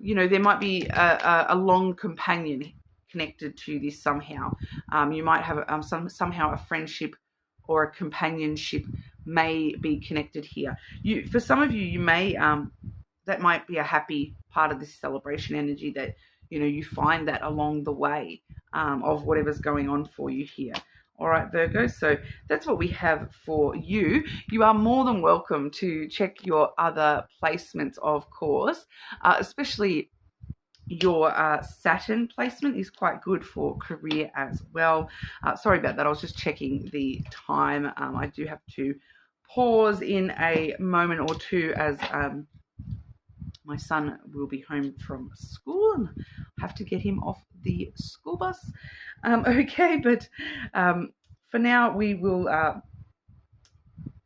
you know, there might be a long companion connected to this somehow. You might have somehow a friendship or a companionship may be connected here. For some of you, you may, that might be a happy part of this celebration energy, that, you know, you find that along the way of whatever's going on for you here. All right, Virgo, so that's what we have for you. You are more than welcome to check your other placements, of course, especially your Saturn placement is quite good for career as well. Sorry about that. I was just checking the time. I do have to pause in a moment or two as my son will be home from school and I have to get him off the school bus. Okay, but for now we will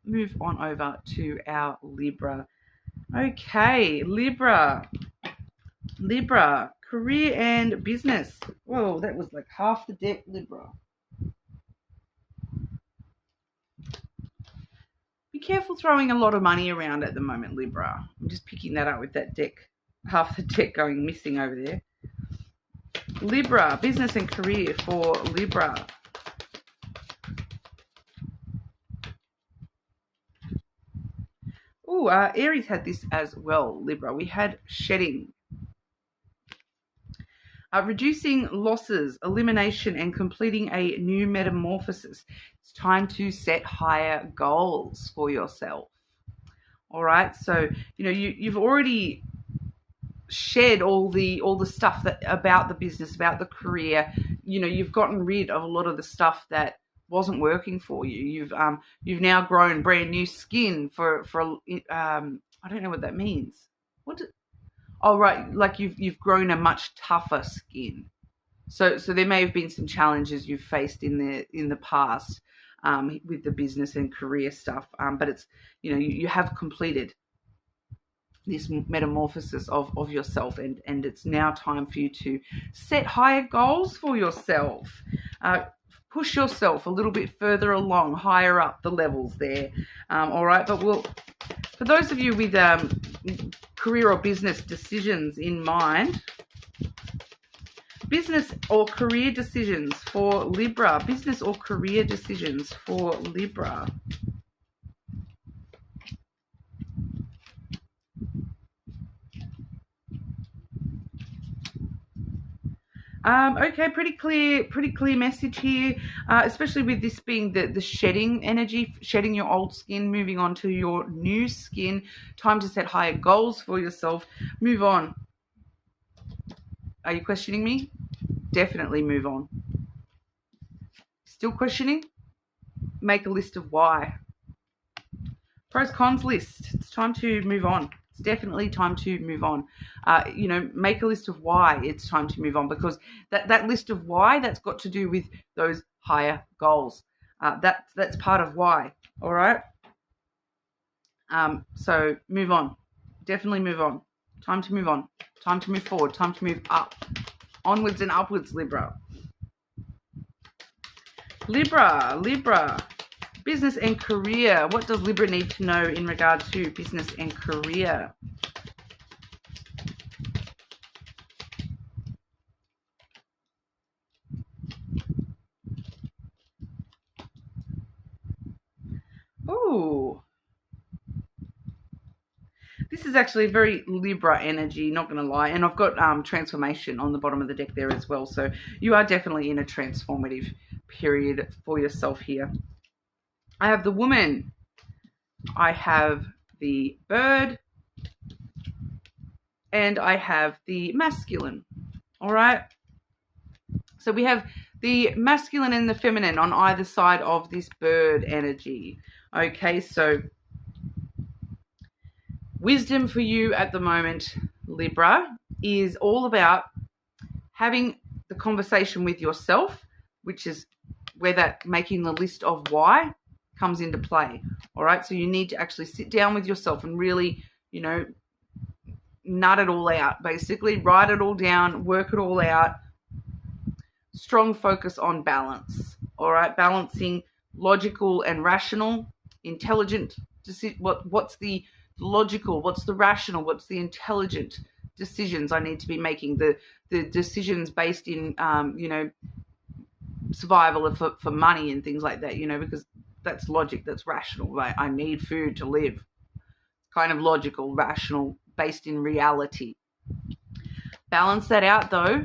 move on over to our Libra. Okay, Libra, career and business. Whoa, that was like half the deck, Libra. Be careful throwing a lot of money around at the moment, Libra. I'm just picking that up with that deck, half the deck going missing over there. Libra, business and career for Libra. Oh, Aries had this as well, Libra. We had shedding. Reducing losses, elimination, and completing a new metamorphosis. It's time to set higher goals for yourself. All right, so you know you've already shed all the stuff that about the business, about the career. You know, you've gotten rid of a lot of the stuff that wasn't working for you. You've now grown brand new skin for I don't know what that means. Oh, right, like you've grown a much tougher skin. So there may have been some challenges you've faced in the past with the business and career stuff, but it's, you know, you have completed this metamorphosis of yourself, and it's now time for you to set higher goals for yourself. Push yourself a little bit further along, higher up the levels there. All right, but for those of you with career or business decisions in mind, business or career decisions for Libra, business or career decisions for Libra. Okay, pretty clear message here, especially with this being the shedding energy, shedding your old skin, moving on to your new skin. Time to set higher goals for yourself. Move on. Are you questioning me? Definitely move on. Still questioning? Make a list of why. Pros, cons list. It's time to move on. It's definitely time to move on. You know, make a list of why it's time to move on, because that list of why, that's got to do with those higher goals. That's part of why. All right. So move on. Definitely move on. Time to move on. Time to move forward. Time to move up. Onwards and upwards, Libra. Libra. Business and career. What does Libra need to know in regard to business and career? Oh, this is actually very Libra energy, not going to lie. And I've got transformation on the bottom of the deck there as well. So you are definitely in a transformative period for yourself here. I have the woman. I have the bird. And I have the masculine. All right. So we have the masculine and the feminine on either side of this bird energy. Okay, so wisdom for you at the moment, Libra, is all about having the conversation with yourself, which is where that making the list of why comes into play. All right, so you need to actually sit down with yourself and really, nut it all out, basically. Write it all down, work it all out. Strong focus on balance. All right, balancing logical and rational, intelligent. What's the logical? What's the rational? What's the intelligent decisions I need to be making? The decisions based in survival for money and things like that. Because that's logic. That's rational. Right? I need food to live. Kind of logical, rational, based in reality. Balance that out though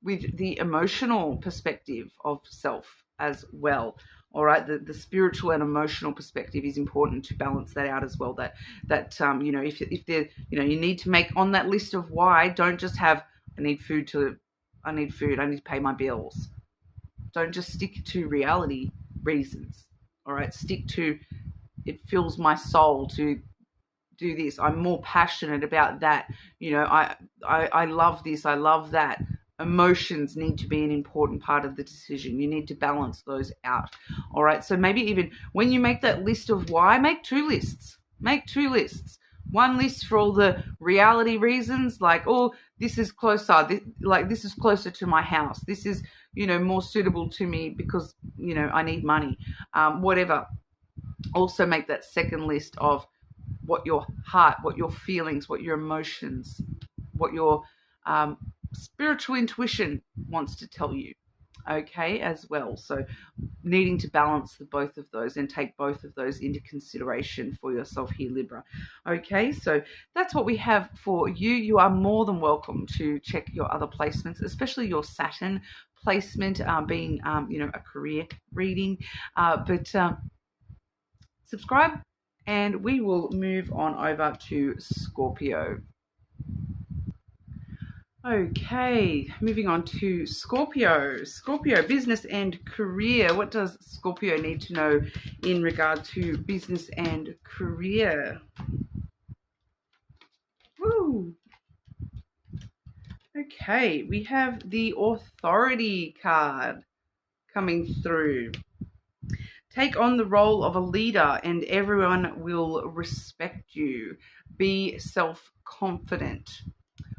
with the emotional perspective of self as well. All right, the spiritual and emotional perspective is important to balance that out as well. That if there, you need to make on that list of why, don't just have I need food, I need to pay my bills. Don't just stick to reality reasons. All right, stick to it fills my soul to do this. I'm more passionate about that. I love this. I love that. Emotions need to be an important part of the decision. You need to balance those out. All right. So maybe even when you make that list of why, make two lists. One list for all the reality reasons, like, oh, this is closer. This is closer to my house. This is, more suitable to me because, I need money. Whatever. Also make that second list of what your heart, what your feelings, what your emotions, what your spiritual intuition wants to tell you, okay, as well. So needing to balance both of those and take both of those into consideration for yourself here, Libra. Okay, so that's what we have for you. You are more than welcome to check your other placements, especially your Saturn placement being, a career reading. But subscribe and we will move on over to Scorpio. Okay, moving on to Scorpio. Scorpio, business and career. What does Scorpio need to know in regard to business and career? Woo! Okay, we have the Authority card coming through. Take on the role of a leader and everyone will respect you. Be self-confident.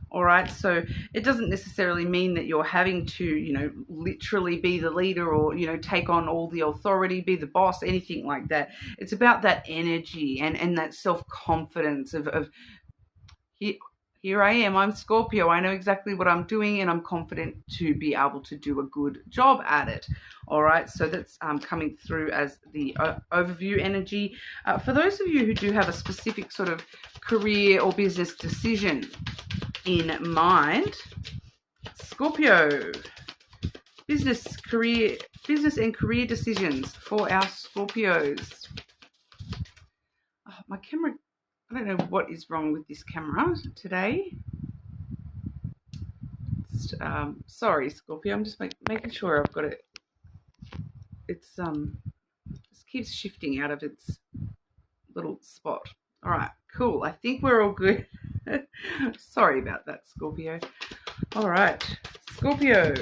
All right, so it doesn't necessarily mean that you're having to, literally be the leader or, take on all the authority, be the boss, anything like that. It's about that energy and that self-confidence of here I am, I'm Scorpio, I know exactly what I'm doing and I'm confident to be able to do a good job at it. All right, so that's coming through as the overview energy. For those of you who do have a specific sort of career or business decision in mind, Scorpio, business and career decisions for our Scorpios. Oh, my camera, I don't know what is wrong with this camera today. Sorry, Scorpio, I'm just making sure I've got it. It's just keeps shifting out of its little spot. All right, cool. I think we're all good. Sorry about that, Scorpio. All right, Scorpio,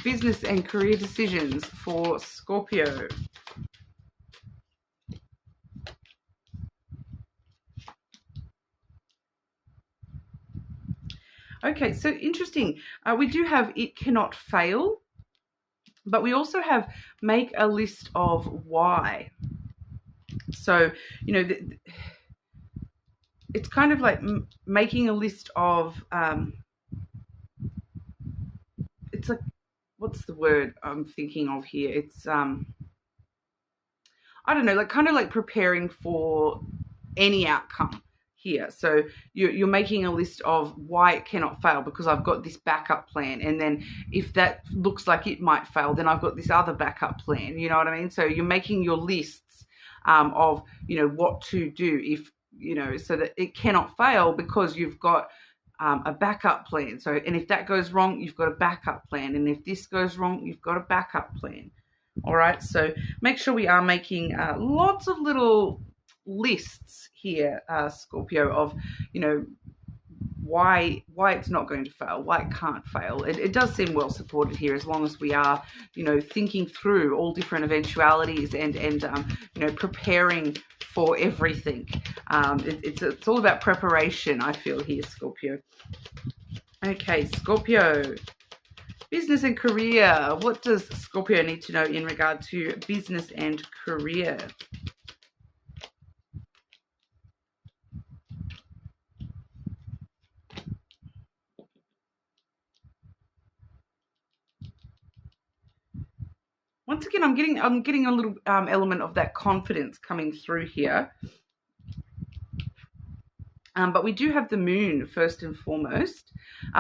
business and career decisions for Scorpio. Okay, so interesting. We do have it cannot fail, but we also have make a list of why. So, it's kind of like making a list of, it's like, what's the word I'm thinking of here? It's, I don't know, like kind of like preparing for any outcome here. So you're making a list of why it cannot fail, because I've got this backup plan. And then if that looks like it might fail, then I've got this other backup plan. You know what I mean? So you're making your lists of, what to do if, so that it cannot fail, because you've got a backup plan. So, and if that goes wrong, you've got a backup plan. And if this goes wrong, you've got a backup plan. All right. So make sure we are making lots of little lists here, Scorpio, of, why it's not going to fail, why it can't fail. It does seem well supported here, as long as we are, thinking through all different eventualities and preparing for everything. It's all about preparation, I feel here, Scorpio. Okay, Scorpio. Business and career. What does Scorpio need to know in regard to business and career? Once again, I'm getting a little element of that confidence coming through here. But we do have the moon first and foremost,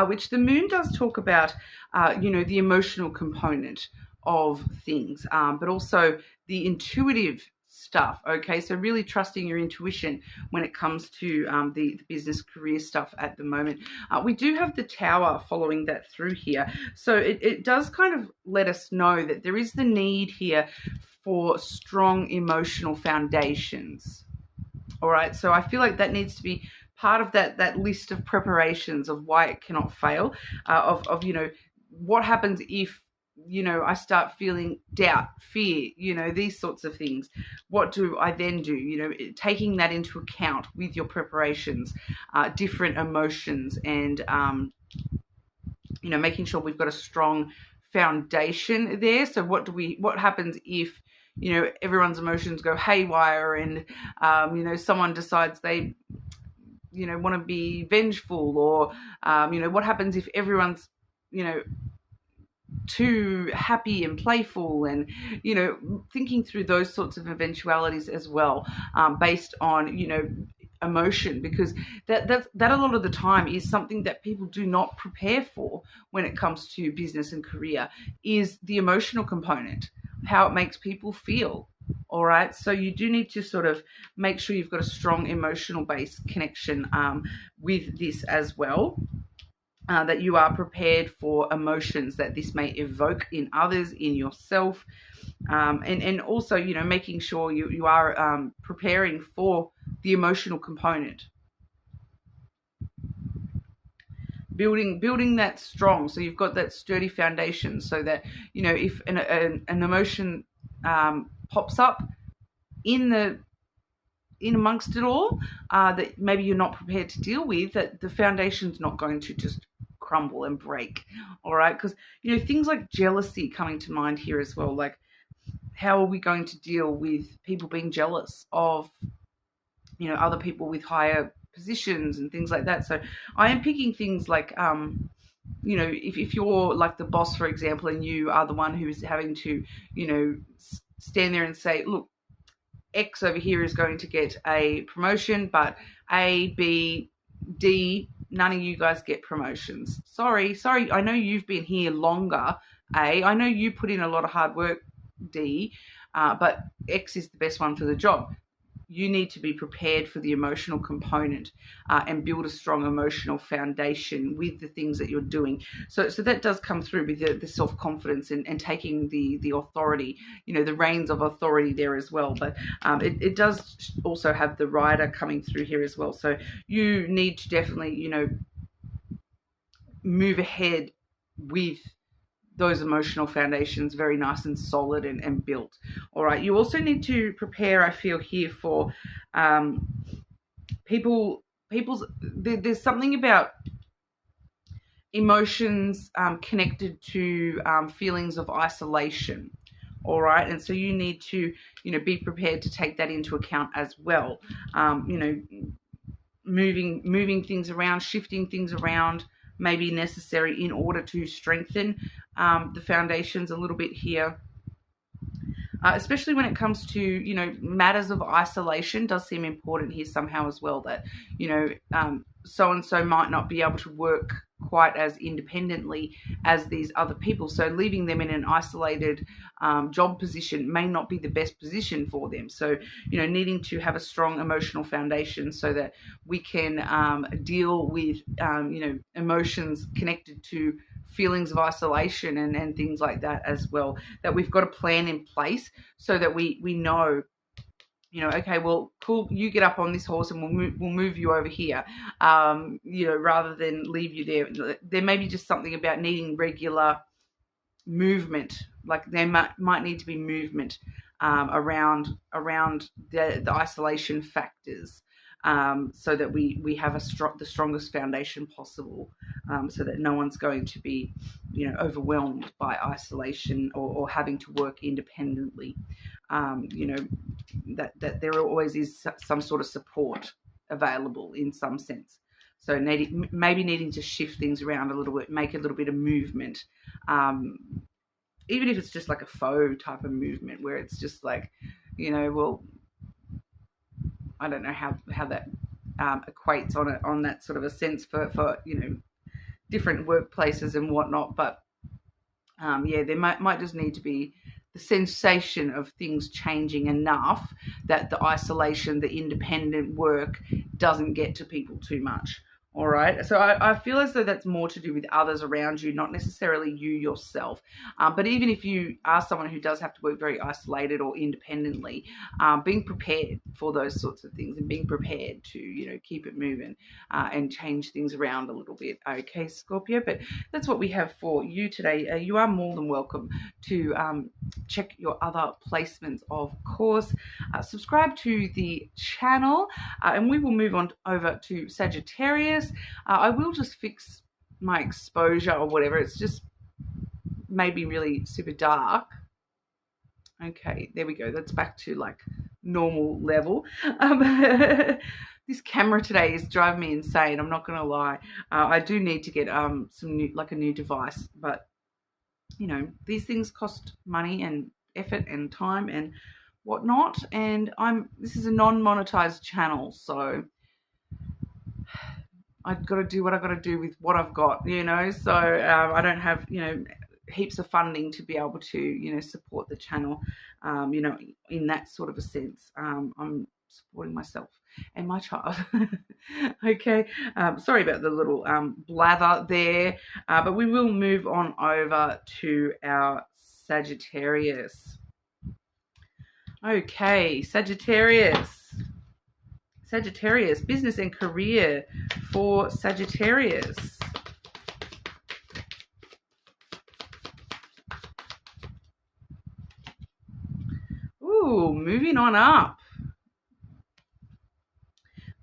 which the moon does talk about, the emotional component of things, but also the intuitive stuff. Okay, so really trusting your intuition when it comes to the business career stuff at the moment. We do have the Tower following that through here. So it does kind of let us know that there is the need here for strong emotional foundations. All right, so I feel like that needs to be part of that list of preparations of why it cannot fail, of what happens if, I start feeling doubt, fear, these sorts of things. What do I then do? Taking that into account with your preparations, different emotions, and, making sure we've got a strong foundation there. So what happens if, everyone's emotions go haywire and, someone decides they, want to be vengeful, or, what happens if everyone's, too happy and playful, and, thinking through those sorts of eventualities as well, based on, emotion, because that a lot of the time is something that people do not prepare for when it comes to business and career, is the emotional component, how it makes people feel. All right, so you do need to sort of make sure you've got a strong emotional based connection with this as well. That you are prepared for emotions that this may evoke in others, in yourself, and also, making sure you are preparing for the emotional component. Building that strong, so you've got that sturdy foundation, so that, if an emotion pops up in amongst it all, that maybe you're not prepared to deal with, that the foundation's not going to just crumble and break. All right, because things like jealousy coming to mind here as well. Like, how are we going to deal with people being jealous of other people with higher positions and things like that? So I am picking things like if you're like the boss, for example, and you are the one who's having to stand there and say, look, X over here is going to get a promotion, but A, B, D, none of you guys get promotions. Sorry, I know you've been here longer, A. I know you put in a lot of hard work, D, but X is the best one for the job. You need to be prepared for the emotional component and build a strong emotional foundation with the things that you're doing. So that does come through with the self-confidence and taking the authority, the reins of authority there as well. But it does also have the rider coming through here as well. So you need to definitely, move ahead with those emotional foundations very nice and solid and built. All right. You also need to prepare, I feel here, for there's something about emotions connected to feelings of isolation. All right. And so you need to, be prepared to take that into account as well. Moving things around, shifting things around may be necessary in order to strengthen the foundations a little bit here. especially when it comes to, you know, matters of isolation. Does seem important here somehow as well, that, you know, so-and-so might not be able to work quite as independently as these other people. So leaving them in an isolated job position may not be the best position for them. So, you know, needing to have a strong emotional foundation so that we can deal with, you know, emotions connected to feelings of isolation and things like that as well, that we've got a plan in place so that we know, you know, okay, well, cool, you get up on this horse and we'll move you over here, you know, rather than leave you there. There may be just something about needing regular movement, like there might need to be movement around the isolation factors, so that we have the strongest foundation possible, so that no one's going to be, you know, overwhelmed by isolation or having to work independently. You know, that there always is some sort of support available in some sense. So maybe needing to shift things around a little bit, make a little bit of movement, even if it's just like a faux type of movement where it's just like, you know, well, I don't know how that equates on that sort of a sense for you know, different workplaces and whatnot, but yeah, there might just need to be the sensation of things changing enough that the isolation, the independent work doesn't get to people too much. All right. So I feel as though that's more to do with others around you, not necessarily you yourself. But even if you are someone who does have to work very isolated or independently, being prepared for those sorts of things and being prepared to, you know, keep it moving and change things around a little bit. Okay, Scorpio, but that's what we have for you today. You are more than welcome to check your other placements, of course. Subscribe to the channel, and we will move on over to Sagittarius. I will just fix my exposure or whatever. It's just maybe really super dark. Okay, there we go. That's back to like normal level. This camera today is driving me insane. I'm not going to lie. I do need to get a new device, but you know, these things cost money and effort and time and whatnot. And this is a non-monetized channel, so I've got to do what I've got to do with what I've got, you know. So I don't have, you know, heaps of funding to be able to, you know, support the channel, you know, in that sort of a sense. I'm supporting myself and my child. Okay, sorry about the little blather there, but we will move on over to our Sagittarius. Okay, Sagittarius, business and career for Sagittarius. Ooh, moving on up.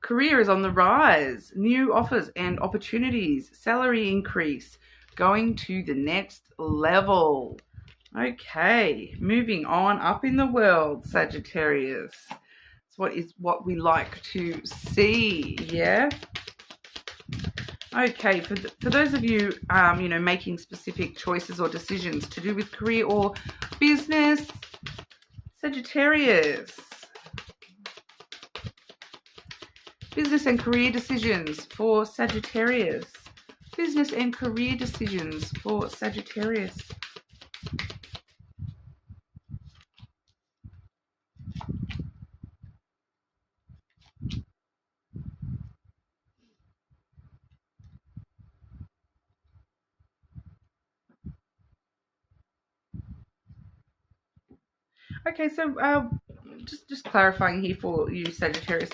Career is on the rise. New offers and opportunities. Salary increase. Going to the next level. Okay, moving on up in the world, Sagittarius. It's what we like to see, yeah? Okay, for those of you, you know, making specific choices or decisions to do with career or business, Sagittarius. Business and career decisions for Sagittarius. Business and career decisions for Sagittarius. Okay, so just clarifying here for you, Sagittarius.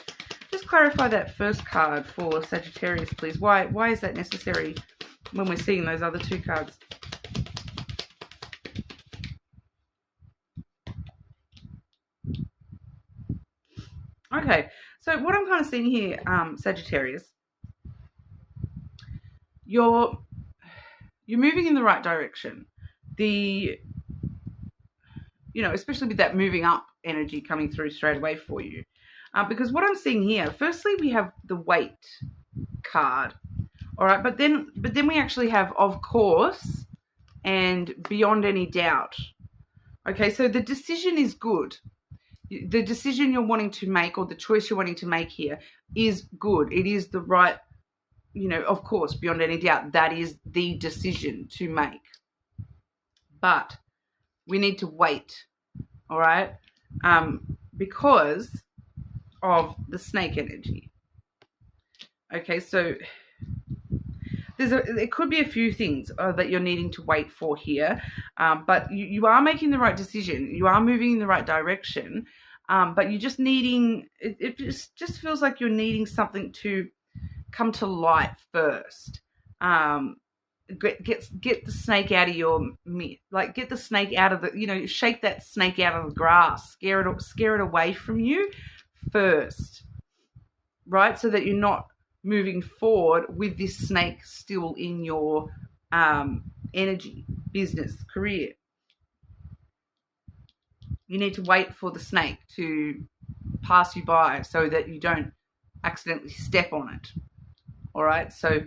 Just clarify that first card for Sagittarius, please. Why is that necessary when we're seeing those other two cards? Okay, so what I'm kind of seeing here, Sagittarius, you're moving in the right direction. You know, especially with that moving up energy coming through straight away for you. Because what I'm seeing here, firstly, we have the weight card. All right, but then we actually have, of course, and beyond any doubt. Okay, so the decision is good. The decision you're wanting to make, or the choice you're wanting to make here, is good. It is the right, of course, beyond any doubt, that is the decision to make. But we need to wait, all right? Because of the snake energy. Okay, so it could be a few things that you're needing to wait for here, but you are making the right decision. You are moving in the right direction, but you're just needing, it just feels like you're needing something to come to light first. Get the snake out of your, like, get the snake out of the, shake that snake out of the grass, scare it away from you first, right? So that you're not moving forward with this snake still in your energy, business, career. You need to wait for the snake to pass you by so that you don't accidentally step on it. All right, so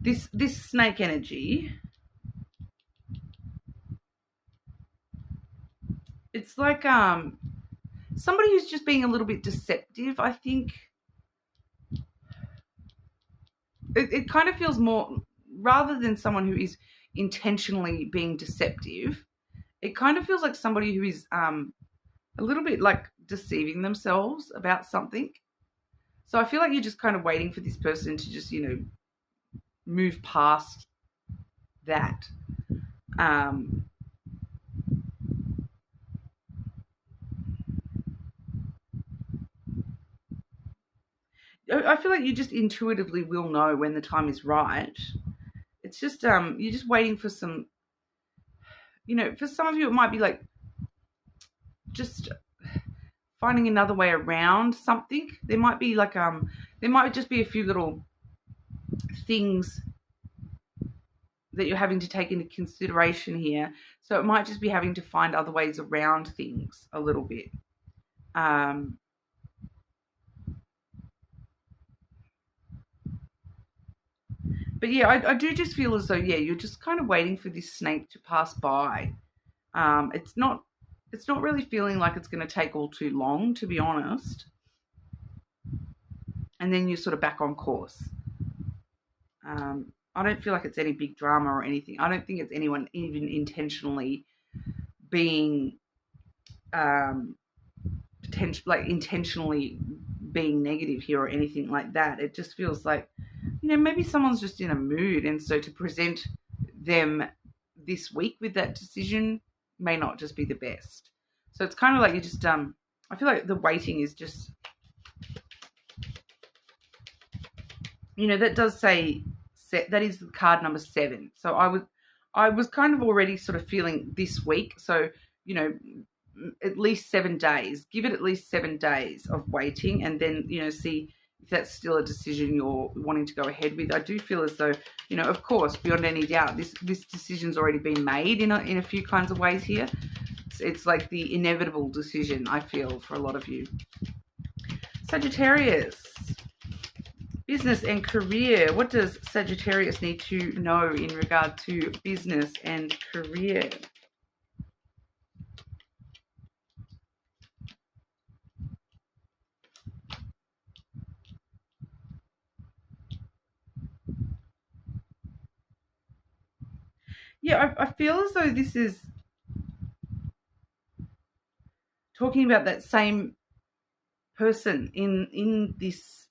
this snake energy, it's like somebody who's just being a little bit deceptive, I think. It kind of feels more, rather than someone who is intentionally being deceptive, it kind of feels like somebody who is a little bit like deceiving themselves about something. So I feel like you're just kind of waiting for this person to just, move past that. I feel like you just intuitively will know when the time is right. It's just you're just waiting for some, for some of you it might be like just finding another way around something. There might be like there might just be a few little things that you're having to take into consideration here. So it might just be having to find other ways around things a little bit. But yeah, I do just feel as though, you're just kind of waiting for this snake to pass by. It's not really feeling like it's going to take all too long, to be honest. And then you're sort of back on course. I don't feel like it's any big drama or anything. I don't think it's anyone even intentionally being intentionally being negative here or anything like that. It just feels like, maybe someone's just in a mood, and so to present them this week with that decision may not just be the best. So it's kind of like you just I feel like the waiting is just, that does say that is the card number 7. So I was kind of already sort of feeling this week. So, at least 7 days. Give it at least 7 days of waiting, and then, see if that's still a decision you're wanting to go ahead with. I do feel as though, of course, beyond any doubt, this decision's already been made in a few kinds of ways here. It's like the inevitable decision, I feel, for a lot of you. Sagittarius. Business and career. What does Sagittarius need to know in regard to business and career? Yeah, I feel as though this is talking about that same person in this.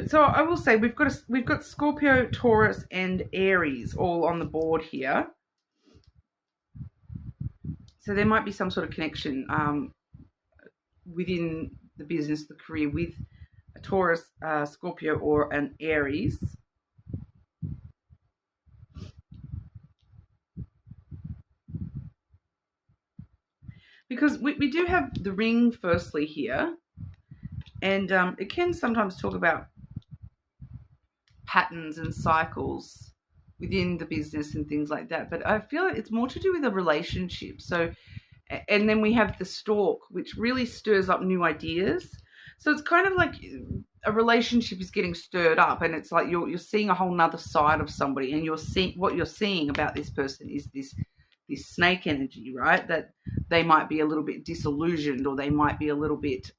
So I will say we've got Scorpio, Taurus, and Aries all on the board here. So there might be some sort of connection within the business, the career, with a Taurus, Scorpio, or an Aries. Because we do have the ring firstly here, and it can sometimes talk about patterns and cycles within the business and things like that. But I feel like it's more to do with a relationship. So, and then we have the stork, which really stirs up new ideas. So it's kind of like a relationship is getting stirred up, and it's like you're seeing a whole nother side of somebody, and what you're seeing about this person is this snake energy, right? That they might be a little bit disillusioned, or they might be a little bit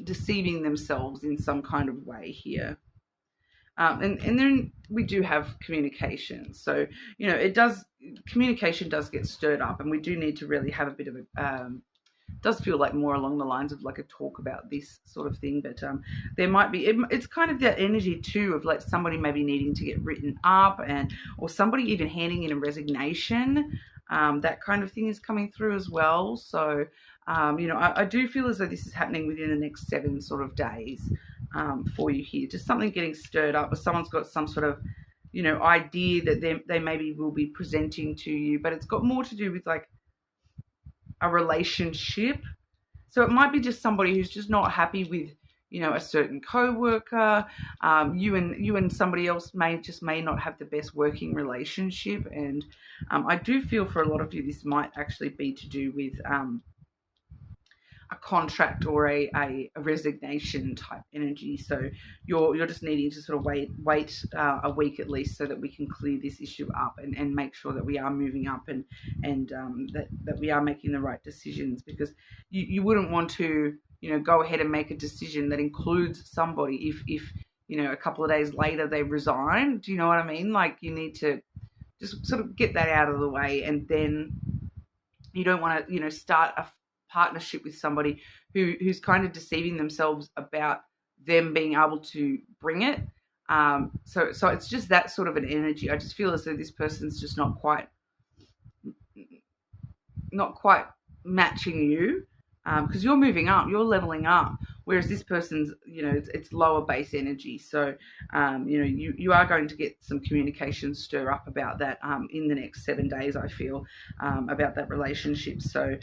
deceiving themselves in some kind of way here. And then we do have communication. So, communication does get stirred up, and we do need to really have a bit of a, does feel like more along the lines of like a talk about this sort of thing. But there might be, it's kind of that energy too of like somebody maybe needing to get written up, or somebody even handing in a resignation. That kind of thing is coming through as well. So, I do feel as though this is happening within the next 7 sort of days. For you here, just something getting stirred up, or someone's got some sort of, idea that they maybe will be presenting to you, but it's got more to do with like a relationship. So it might be just somebody who's just not happy with, a certain co-worker. You and somebody else may not have the best working relationship, and I do feel for a lot of you this might actually be to do with a contract or a resignation type energy. So you're just needing to sort of wait a week at least, so that we can clear this issue up and make sure that we are moving up, and that we are making the right decisions, because you wouldn't want to go ahead and make a decision that includes somebody if a couple of days later they resign. Do you know what I mean? Like, you need to just sort of get that out of the way, and then you don't want to start a partnership with somebody who's kind of deceiving themselves about them being able to bring it. So it's just that sort of an energy. I just feel as though this person's just not quite matching you, because you're moving up, you're leveling up, whereas this person's, it's lower base energy. So, you are going to get some communication stir up about that in the next 7 days, I feel, about that relationship. So,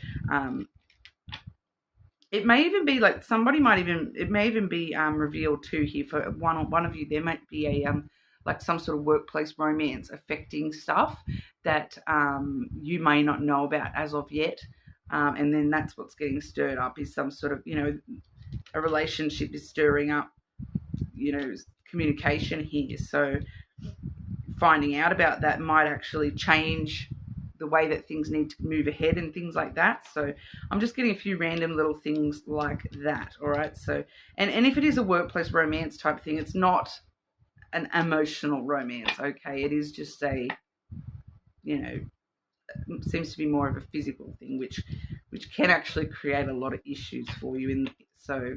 it may even be like it may even be revealed too here for one of you. There might be a like some sort of workplace romance affecting stuff that you may not know about as of yet, and then that's what's getting stirred up, is some sort of a relationship is stirring up communication here. So finding out about that might actually change the way that things need to move ahead and things like that. So I'm just getting a few random little things like that. All right. So, and if it is a workplace romance type thing, it's not an emotional romance. Okay. It is just a, seems to be more of a physical thing, which can actually create a lot of issues for you. So,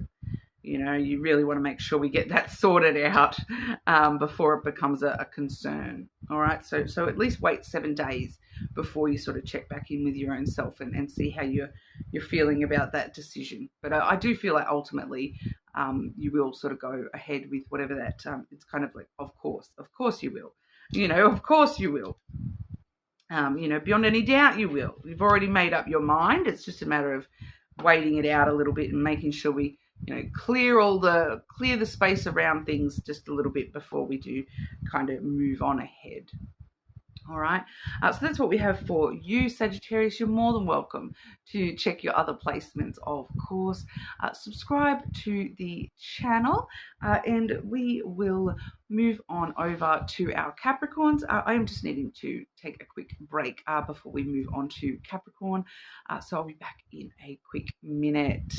you really want to make sure we get that sorted out before it becomes a concern. All right. So at least wait 7 days before you sort of check back in with your own self and see how you're feeling about that decision. But I do feel like ultimately you will sort of go ahead with whatever that, it's kind of like, of course you will, of course you will. Beyond any doubt you will. You've already made up your mind. It's just a matter of waiting it out a little bit and making sure we clear the space around things just a little bit before we do kind of move on ahead. All right. So that's what we have for you, Sagittarius. You're more than welcome to check your other placements, of course. Subscribe to the channel, and we will move on over to our Capricorns. I am just needing to take a quick break before we move on to Capricorn. So I'll be back in a quick minute.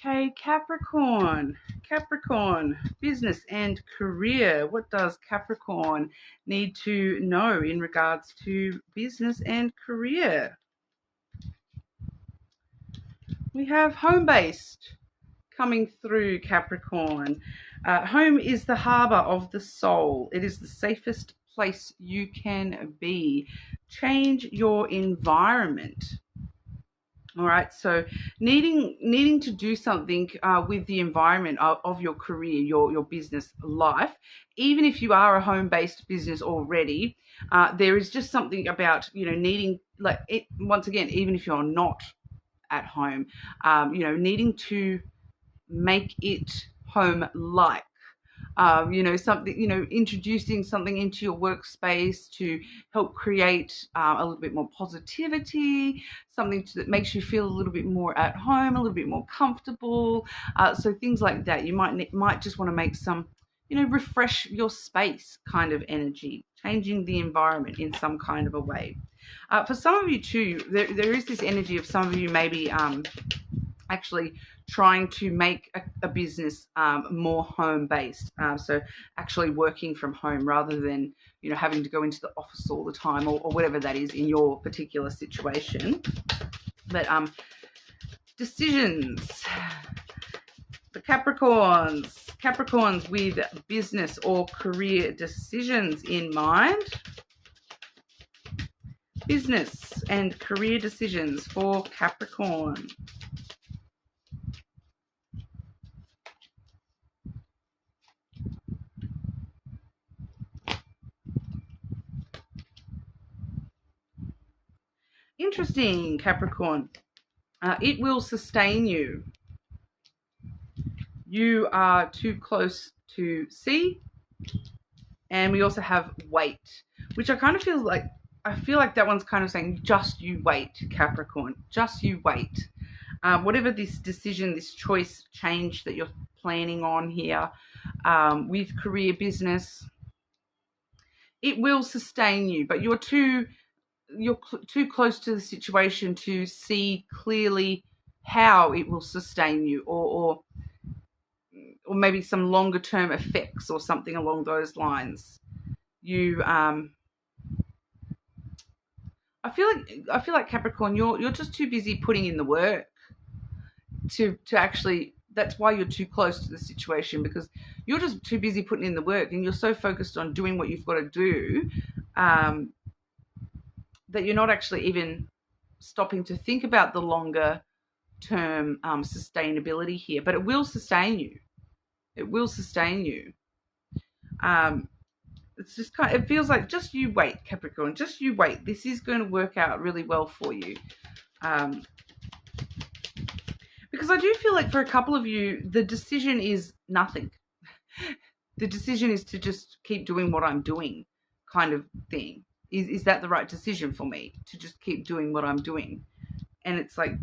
Okay, Capricorn, business and career. What does Capricorn need to know in regards to business and career? We have home-based coming through, Capricorn. Home is the harbour of the soul. It is the safest place you can be. Change your environment. All right, so needing to do something with the environment of your career, your business life, even if you are a home-based business already, there is just something about needing, like it once again, even if you're not at home, needing to make it home-like. Something, introducing something into your workspace to help create a little bit more positivity, something that makes you feel a little bit more at home, a little bit more comfortable. So things like that. You might just want to make some, refresh your space kind of energy, changing the environment in some kind of a way. For some of you too, there is this energy of some of you maybe actually trying to make a business more home-based. So actually working from home rather than, having to go into the office all the time or whatever that is in your particular situation. But decisions. The Capricorns with business or career decisions in mind. Business and career decisions for Capricorn. Interesting, Capricorn. It will sustain you. You are too close to see. And we also have wait, which I kind of feel like that one's kind of saying just you wait, Capricorn. Just you wait. Whatever this decision, this choice, change that you're planning on here with career, business, it will sustain you, but you're too close to the situation to see clearly how it will sustain you, or maybe some longer term effects or something along those lines. I feel like Capricorn, you're just too busy putting in the work to actually. That's why you're too close to the situation, because you're just too busy putting in the work and you're so focused on doing what you've got to do that you're not actually even stopping to think about the longer term sustainability here. But it will sustain you. It will sustain you. It's just it feels like just you wait, Capricorn. Just you wait. This is going to work out really well for you. Because I do feel like for a couple of you, the decision is nothing. The decision is to just keep doing what I'm doing, kind of thing. Is that the right decision for me, to just keep doing what I'm doing? And it's like,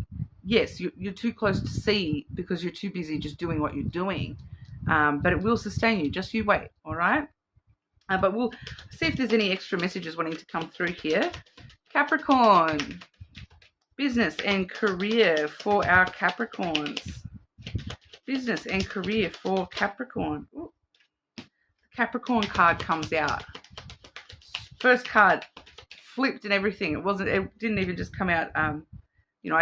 yes, you're too close to see because you're too busy just doing what you're doing. But it will sustain you. Just you wait, all right? But we'll see if there's any extra messages wanting to come through here. Capricorn, business and career for our Capricorns. Business and career for Capricorn. Ooh. The Capricorn card comes out. First card flipped and everything. It didn't even just come out. I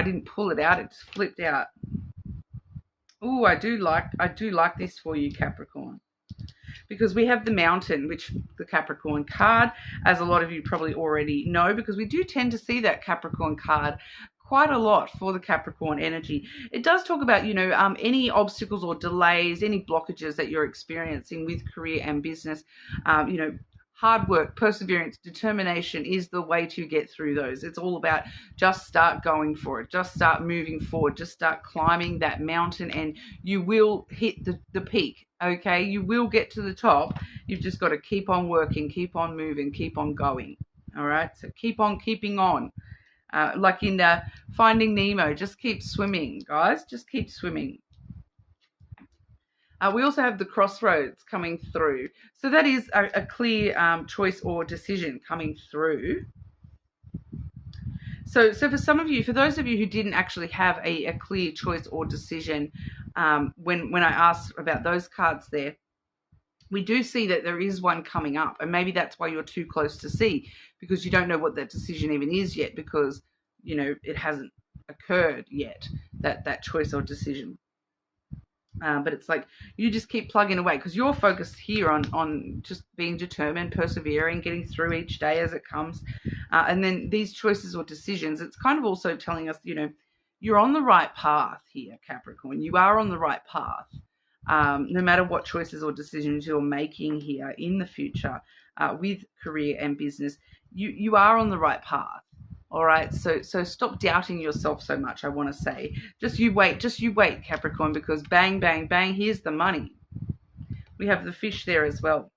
didn't pull it out. It just flipped out. Ooh, I do like this for you, Capricorn. Because we have the Mountain, which the Capricorn card, as a lot of you probably already know, because we do tend to see that Capricorn card quite a lot for the Capricorn energy. It does talk about, any obstacles or delays, any blockages that you're experiencing with career and business. Hard work, perseverance, determination is the way to get through those. It's all about just start going for it. Just start moving forward. Just start climbing that mountain and you will hit the peak, okay? You will get to the top. You've just got to keep on working, keep on moving, keep on going, all right? So keep on keeping on. Like in Finding Nemo, just keep swimming, guys. Just keep swimming. We also have the Crossroads coming through. So that is a clear choice or decision coming through. So for some of you, for those of you who didn't actually have a clear choice or decision, when I asked about those cards there, we do see that there is one coming up. And maybe that's why you're too close to see, because you don't know what that decision even is yet, because, it hasn't occurred yet, that choice or decision. But it's like you just keep plugging away because you're focused here on just being determined, persevering, getting through each day as it comes. And then these choices or decisions, it's kind of also telling us, you're on the right path here, Capricorn. You are on the right path. No matter what choices or decisions you're making here in the future with career and business, you are on the right path. All right, so stop doubting yourself so much, I want to say. Just you wait, Capricorn, because bang, bang, bang, here's the money. We have the fish there as well.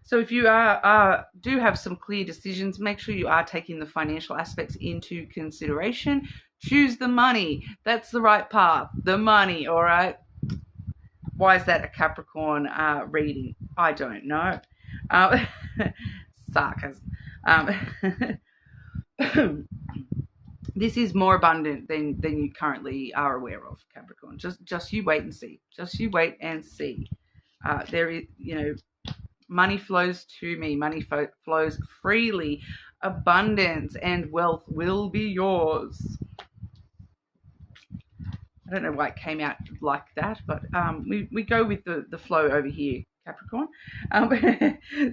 So if you do have some clear decisions, make sure you are taking the financial aspects into consideration. Choose the money. That's the right path. The money, all right? Why is that a Capricorn reading? I don't know. Sarcasm. This is more abundant than you currently are aware of, Capricorn. Just you wait and see. Just you wait and see. There is, money flows to me. Money flows freely. Abundance and wealth will be yours. I don't know why it came out like that, but we go with the flow over here, Capricorn.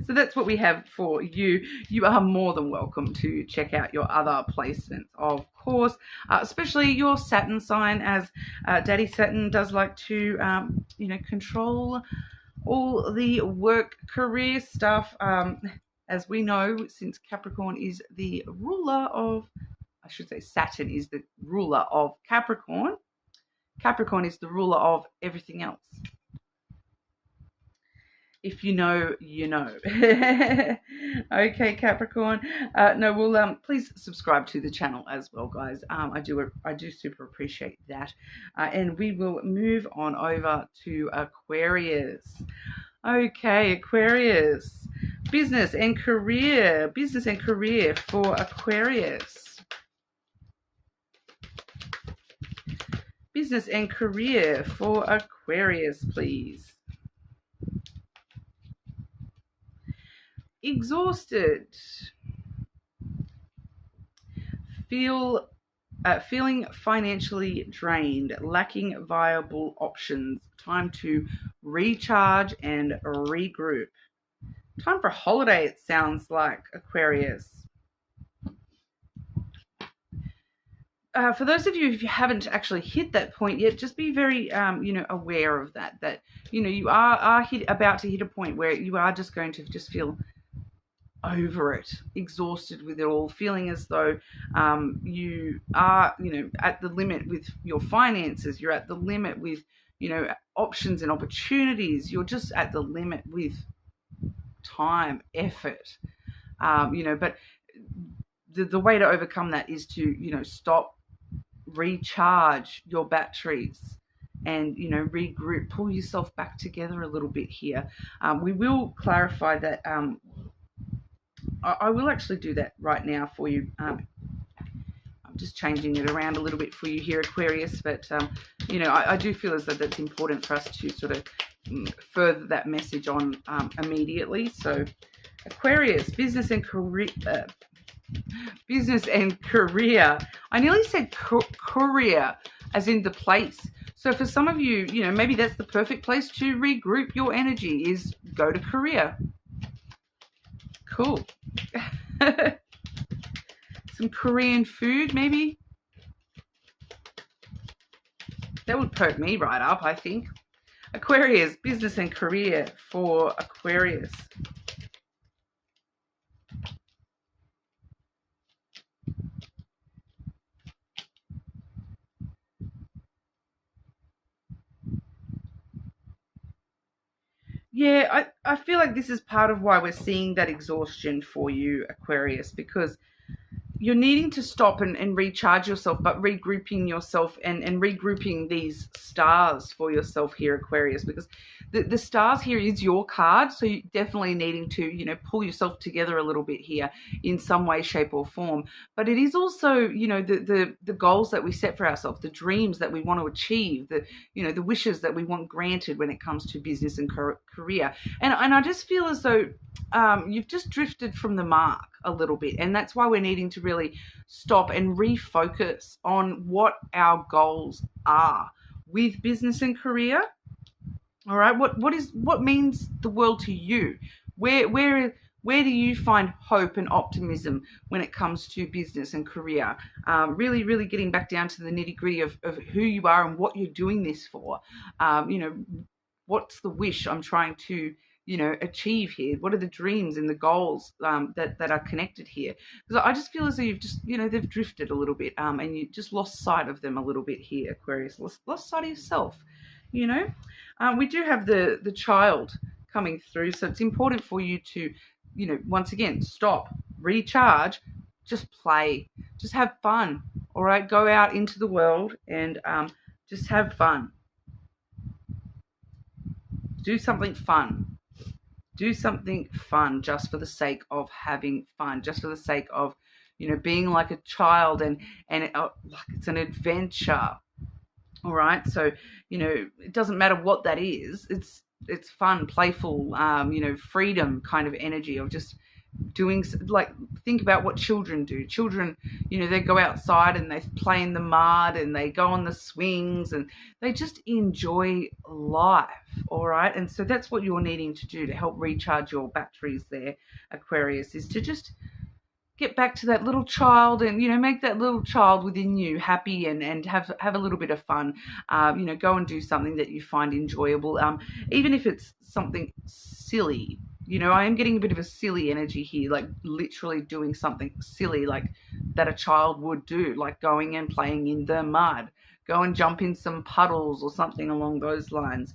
So that's what we have for you. You are more than welcome to check out your other placements, of course, especially your Saturn sign, as Daddy Saturn does like to, control all the work, career stuff. As we know, since Capricorn is the ruler of, Saturn is the ruler of Capricorn. Capricorn is the ruler of everything else. If you know, you know. Okay, Capricorn. Please subscribe to the channel as well, guys. I do super appreciate that. And we will move on over to Aquarius. Okay, Aquarius. Business and career for Aquarius. Business and career for Aquarius, please. Exhausted. Feeling financially drained, lacking viable options. Time to recharge and regroup. Time for a holiday, it sounds like, Aquarius. For those of you, if you haven't actually hit that point yet, just be very, aware of that you are about to hit a point where you are just going to just feel over it, exhausted with it all, feeling as though you are, at the limit with your finances. You're at the limit with, options and opportunities. You're just at the limit with time, effort, but the way to overcome that is to, stop, recharge your batteries and, regroup, pull yourself back together a little bit here. We will clarify that. I will actually do that right now for you. I'm just changing it around a little bit for you here, Aquarius, but, I do feel as though that's important for us to sort of further that message on immediately. So Aquarius, business and career. I nearly said career as in the place. So for some of you, maybe that's the perfect place to regroup your energy, is go to career. Cool. Some Korean food, maybe. That would perk me right up, I think. Aquarius, business and career for Aquarius. Yeah, I feel like this is part of why we're seeing that exhaustion for you, Aquarius, because you're needing to stop and recharge yourself, but regrouping yourself and regrouping these stars for yourself here, Aquarius, because the stars here is your card. So you're definitely needing to, pull yourself together a little bit here in some way, shape or form. But it is also, the goals that we set for ourselves, the dreams that we want to achieve, the wishes that we want granted when it comes to business and career. And I just feel as though you've just drifted from the mark a little bit, and that's why we're needing to really stop and refocus on what our goals are with business and career. All right, what means the world to you? Where do you find hope and optimism when it comes to business and career? Really getting back down to the nitty-gritty of who you are and what you're doing this for. What's the wish I'm trying to achieve here? What are the dreams and the goals that are connected here? Because I just feel as though you've just, they've drifted a little bit, and you just lost sight of them a little bit here, Aquarius. Lost sight of yourself. We do have the child coming through, so it's important for you to, once again, stop, recharge, just play, just have fun. All right, go out into the world and just have fun. Do something fun. Do something fun just for the sake of having fun, just for the sake of, being like a child and like it's an adventure. All right. So, it doesn't matter what that is. It's fun, playful, freedom kind of energy of just doing, like, think about what children do. Children, they go outside and they play in the mud and they go on the swings and they just enjoy life. All right. And so that's what you're needing to do to help recharge your batteries there, Aquarius, is to just get back to that little child and, make that little child within you happy and have a little bit of fun. Go and do something that you find enjoyable, even if it's something silly. I am getting a bit of a silly energy here, like literally doing something silly like that a child would do, like going and playing in the mud, go and jump in some puddles or something along those lines.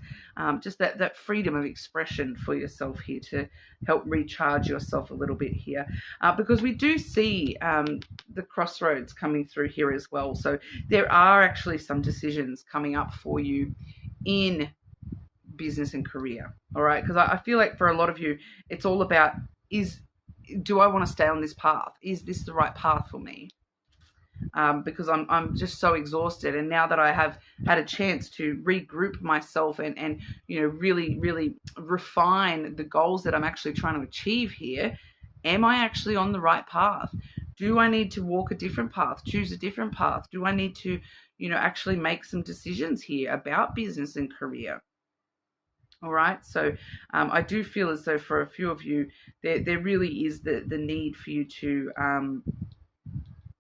Just that freedom of expression for yourself here to help recharge yourself a little bit here, because we do see the crossroads coming through here as well. So there are actually some decisions coming up for you in business and career. All right, because I feel like for a lot of you, it's all about, do I want to stay on this path? Is this the right path for me? Because I'm just so exhausted, and now that I have had a chance to regroup myself and really, really refine the goals that I'm actually trying to achieve here, am I actually on the right path? Do I need to walk a different path, choose a different path? Do I need to, actually make some decisions here about business and career? All right, so I do feel as though for a few of you, there really is the need for you to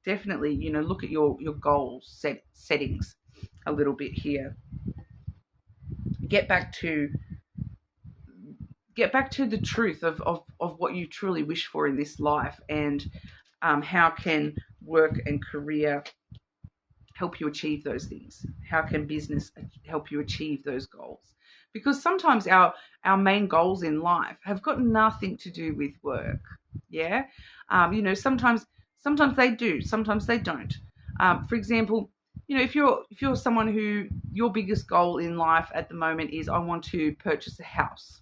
definitely, look at your goals, settings a little bit here. Get back to the truth of what you truly wish for in this life, and how can work and career help you achieve those things? How can business help you achieve those goals? Because sometimes our main goals in life have got nothing to do with work. Yeah, sometimes they do, sometimes they don't. For example, if you're someone who your biggest goal in life at the moment is, I want to purchase a house.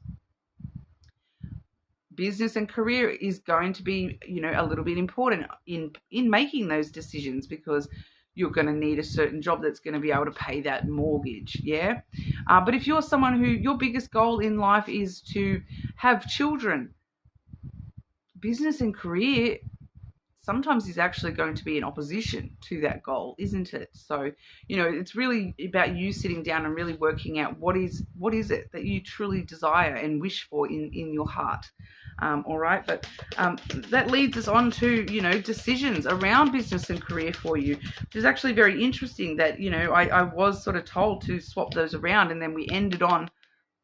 Business and career is going to be, a little bit important in making those decisions, because you're going to need a certain job that's going to be able to pay that mortgage, yeah? But if you're someone who your biggest goal in life is to have children, business and career sometimes is actually going to be in opposition to that goal, isn't it? So, it's really about you sitting down and really working out what is it that you truly desire and wish for in your heart. All right, but that leads us on to, decisions around business and career for you, which is actually very interesting that, I was sort of told to swap those around, and then we ended on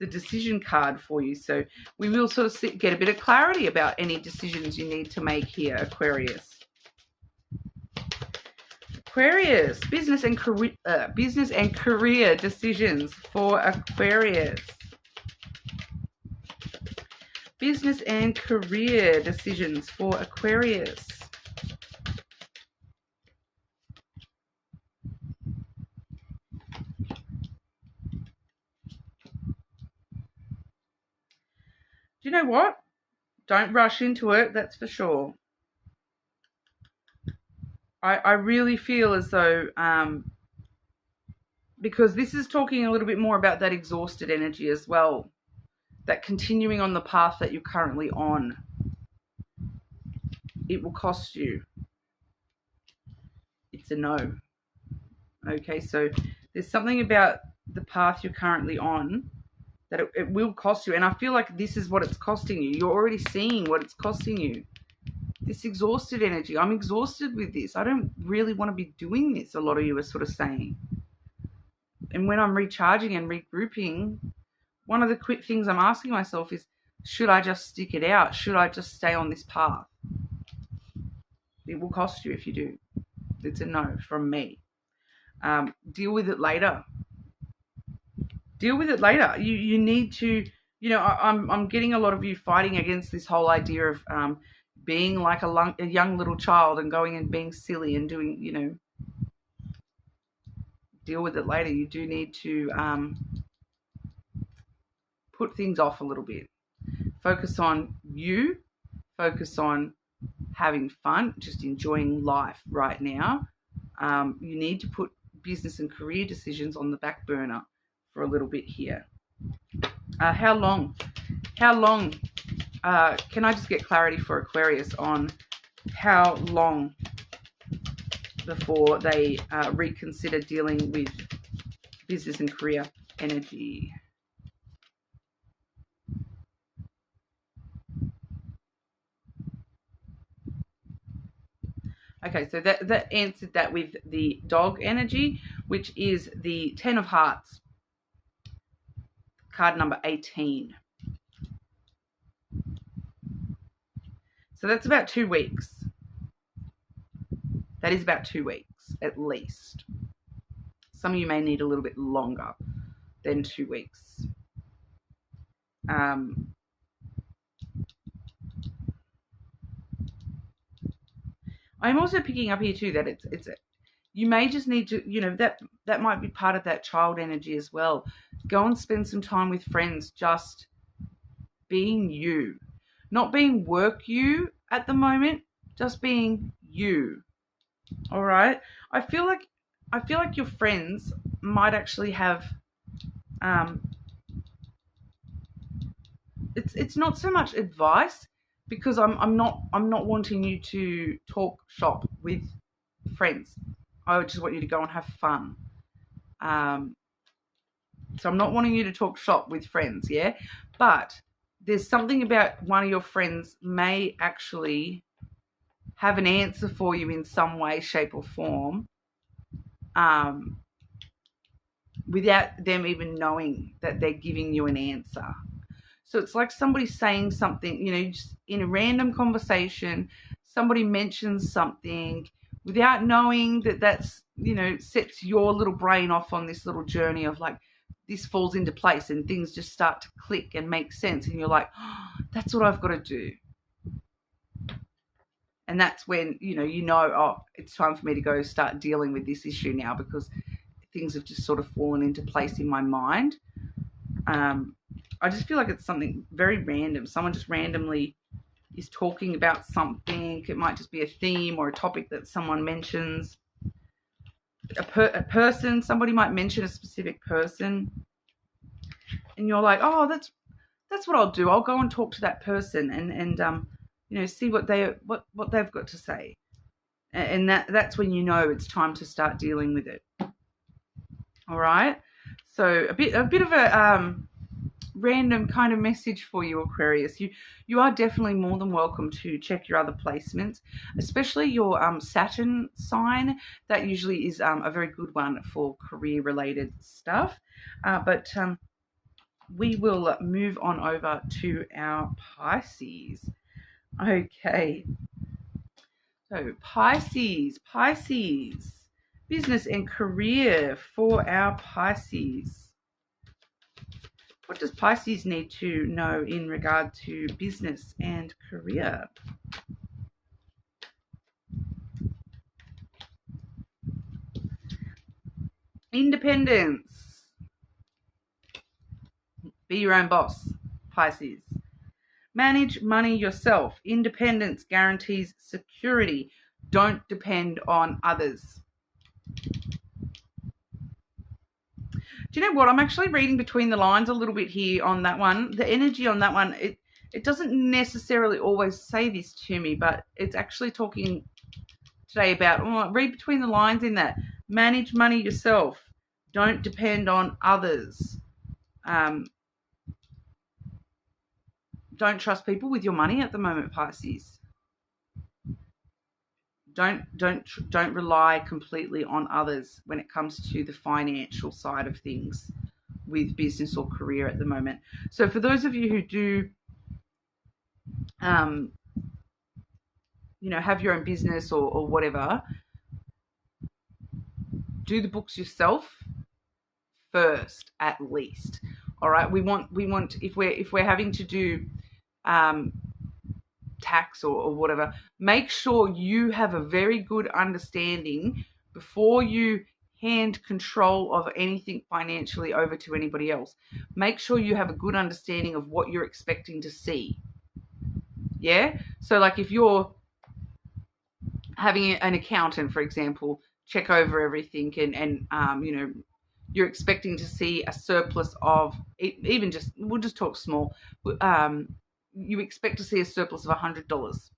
the decision card for you. So we will sort of get a bit of clarity about any decisions you need to make here, Aquarius. Aquarius, business and career decisions for Aquarius. Business and career decisions for Aquarius. Do you know what? Don't rush into it, that's for sure. I really feel as though, because this is talking a little bit more about that exhausted energy as well, that continuing on the path that you're currently on, it will cost you. It's a no. Okay, so there's something about the path you're currently on that it will cost you. And I feel like this is what it's costing you. You're already seeing what it's costing you. This exhausted energy. I'm exhausted with this. I don't really want to be doing this, a lot of you are sort of saying. And when I'm recharging and regrouping, one of the quick things I'm asking myself is, Should I just stick it out? Should I just stay on this path? It will cost you if you do. It's a no from me. Deal with it later. Deal with it later. You need to, you know, I'm getting a lot of you fighting against this whole idea of being like a young little child and going and being silly and doing, you know, deal with it later. You do need to put things off a little bit. Focus on you. Focus on having fun, just enjoying life right now. You need to put business and career decisions on the back burner for a little bit here. How long? Can I just get clarity for Aquarius on how long before they reconsider dealing with business and career energy? Okay, so that answered that with the dog energy, which is the 10 of Hearts, card number 18. So that's about 2 weeks. That is about 2 weeks, at least. Some of you may need a little bit longer than 2 weeks. I'm also picking up here too that you may just need to, you know, that might be part of that child energy as well. Go and spend some time with friends, just being you, not being work you at the moment, just being you. All right. I feel like your friends might actually have, it's not so much advice, because I'm not wanting you to talk shop with friends. I just want you to go and have fun. So I'm not wanting you to talk shop with friends, yeah? But there's something about one of your friends may actually have an answer for you in some way, shape or form, without them even knowing that they're giving you an answer. So it's like somebody saying something, you know, just in a random conversation, somebody mentions something without knowing that that's, you know, sets your little brain off on this little journey of like, this falls into place and things just start to click and make sense. And you're like, oh, that's what I've got to do. And that's when, oh, it's time for me to go start dealing with this issue now, because things have just sort of fallen into place in my mind. I just feel like it's something very random. Someone just randomly is talking about something. It might just be a theme or a topic that someone mentions. A person, somebody might mention a specific person. And you're like, oh, that's what I'll do. I'll go and talk to that person and see what they've got to say. And that's when you know it's time to start dealing with it. All right. So a bit of a random kind of message for you, Aquarius. You are definitely more than welcome to check your other placements, especially your Saturn sign. That usually is a very good one for career related stuff. But we will move on over to our Pisces. Okay. So Pisces, business and career for our Pisces. What does Pisces need to know in regard to business and career? Independence. Be your own boss, Pisces. Manage money yourself. Independence guarantees security. Don't depend on others. Do you know what? I'm actually reading between the lines a little bit here on that one. The energy on that one, it doesn't necessarily always say this to me, but it's actually talking today about, read between the lines in that. Manage money yourself. Don't depend on others. Don't trust people with your money at the moment, Pisces. Don't rely completely on others when it comes to the financial side of things with business or career at the moment. So for those of you who do have your own business or whatever, do the books yourself first, at least. All right. We want if we're having to do tax or whatever, make sure you have a very good understanding before you hand control of anything financially over to anybody else. Make sure you have a good understanding of what you're expecting to see. Yeah. So like if you're having an accountant, for example, check over everything and you're expecting to see a surplus of, even just, we'll just talk small, you expect to see a surplus of $100.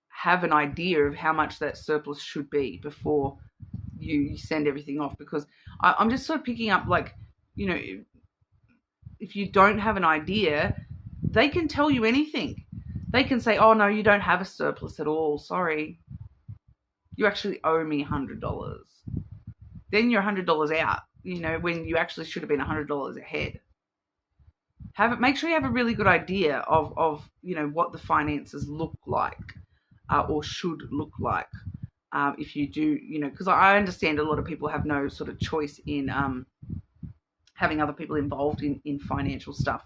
Have an idea of how much that surplus should be before you send everything off, because I'm just sort of picking up, like, if you don't have an idea, they can tell you anything. They can say, oh, no, you don't have a surplus at all. Sorry. You actually owe me $100. Then you're $100 out, when you actually should have been $100 ahead. Make sure you have a really good idea of what the finances look like or should look like. If you do, because I understand a lot of people have no sort of choice in having other people involved in financial stuff.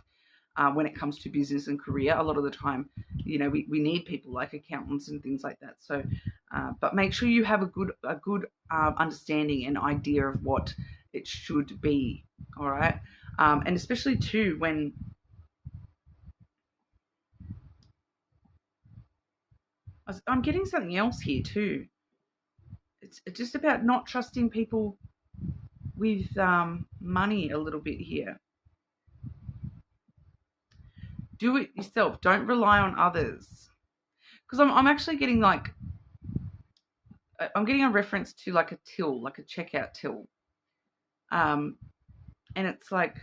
When it comes to business and career, a lot of the time, we need people like accountants and things like that. So, but make sure you have a good understanding and idea of what it should be. All right, and especially too when I'm getting something else here too. It's just about not trusting people with money a little bit here. Do it yourself. Don't rely on others. Because I'm actually getting I'm getting a reference to like a till, like a checkout till. And it's like,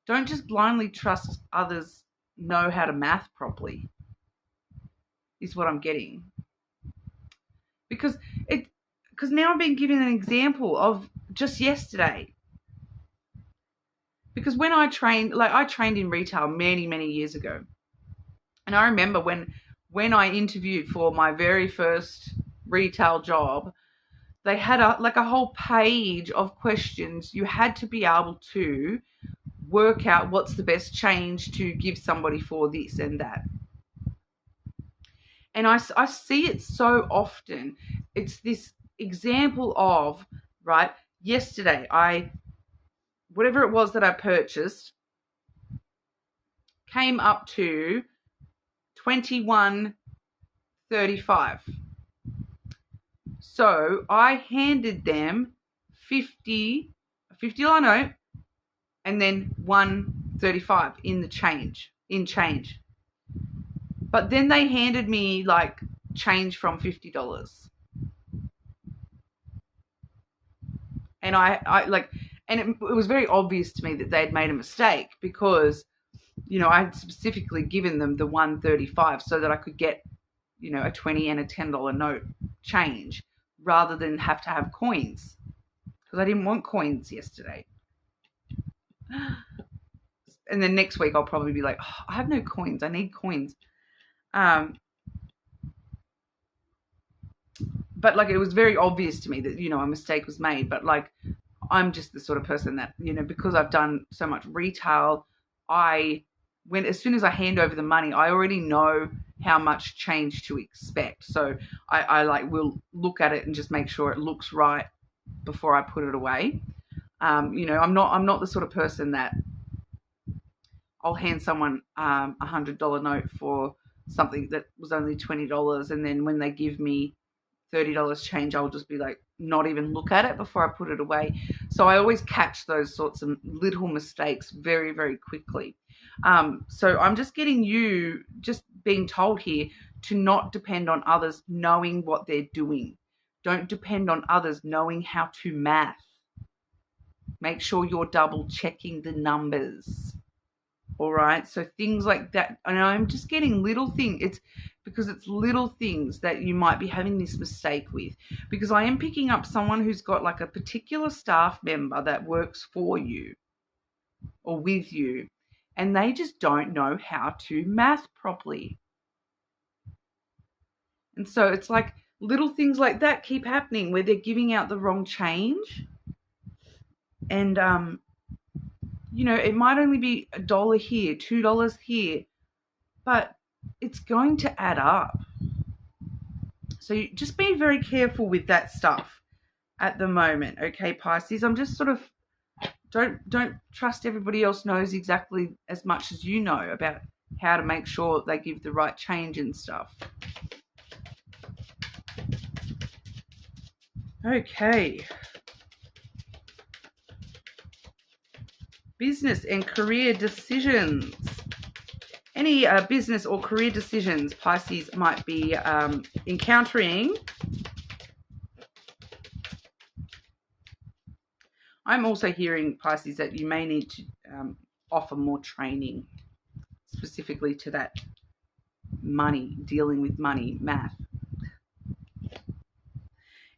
don't just blindly trust others know how to math properly, is what I'm getting. Because now I'm being given an example of just yesterday. Because when I trained in retail many, many years ago. And I remember when I interviewed for my very first retail job, they had a whole page of questions. You had to be able to work out what's the best change to give somebody for this and that. And I see it so often. It's this example of, right, yesterday, whatever it was that I purchased came up to $21.35. So I handed them a $50 note and then $1.35 in change. But then they handed me like change from $50. And it was very obvious to me that they'd made a mistake, because, I had specifically given them the $1.35 so that I could get, a $20 and a $10 note change rather than have to have coins, because I didn't want coins yesterday. And then next week I'll probably be like, oh, I have no coins. I need coins. But like, it was very obvious to me that, a mistake was made. But like, I'm just the sort of person that, because I've done so much retail, as soon as I hand over the money, I already know how much change to expect. So I will look at it and just make sure it looks right before I put it away. I'm not the sort of person that I'll hand someone a $100 note for something that was only $20, and then when they give me $30 change, I'll just be like, not even look at it before I put it away. So I always catch those sorts of little mistakes very, very quickly. So I'm just being told here to not depend on others knowing what they're doing. Don't depend on others knowing how to math. Make sure you're double checking the numbers. All right. So things like that. And I'm just getting little things. It's because it's little things that you might be having this mistake with. Because I am picking up someone who's got like a particular staff member that works for you or with you. and they just don't know how to math properly. And so it's like little things like that keep happening where they're giving out the wrong change. And, you know, it might only be $1 here, $2 here, but it's going to add up. So you just be very careful with that stuff at the moment, okay, Pisces? I'm just sort of, don't trust everybody else knows exactly as much as you know about how to make sure they give the right change and stuff. Okay. Business and career decisions. Any business or career decisions Pisces might be encountering. I'm also hearing, Pisces, that you may need to offer more training specifically to that money, dealing with money, math.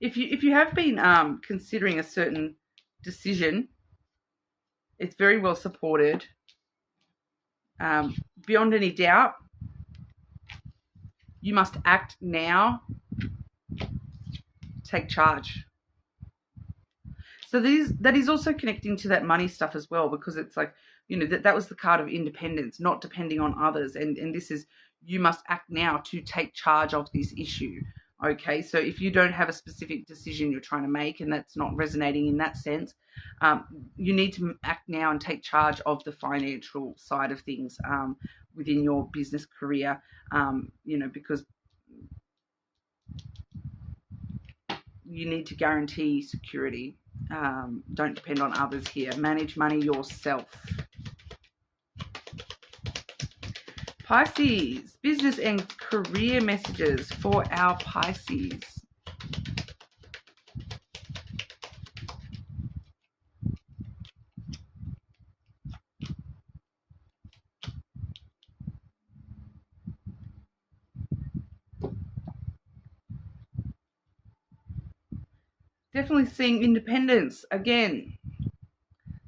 If you have been considering a certain decision, it's very well supported. Beyond any doubt, you must act now. Take charge. So that is also connecting to that money stuff as well, because it's like, you know, that was the card of independence, not depending on others. And this is, you must act now to take charge of this issue. Okay, so if you don't have a specific decision you're trying to make and that's not resonating in that sense, you need to act now and take charge of the financial side of things within your business career, you know, because you need to guarantee security. Don't depend on others here. Manage money yourself. Pisces, business and career messages for our Pisces. Definitely seeing independence again.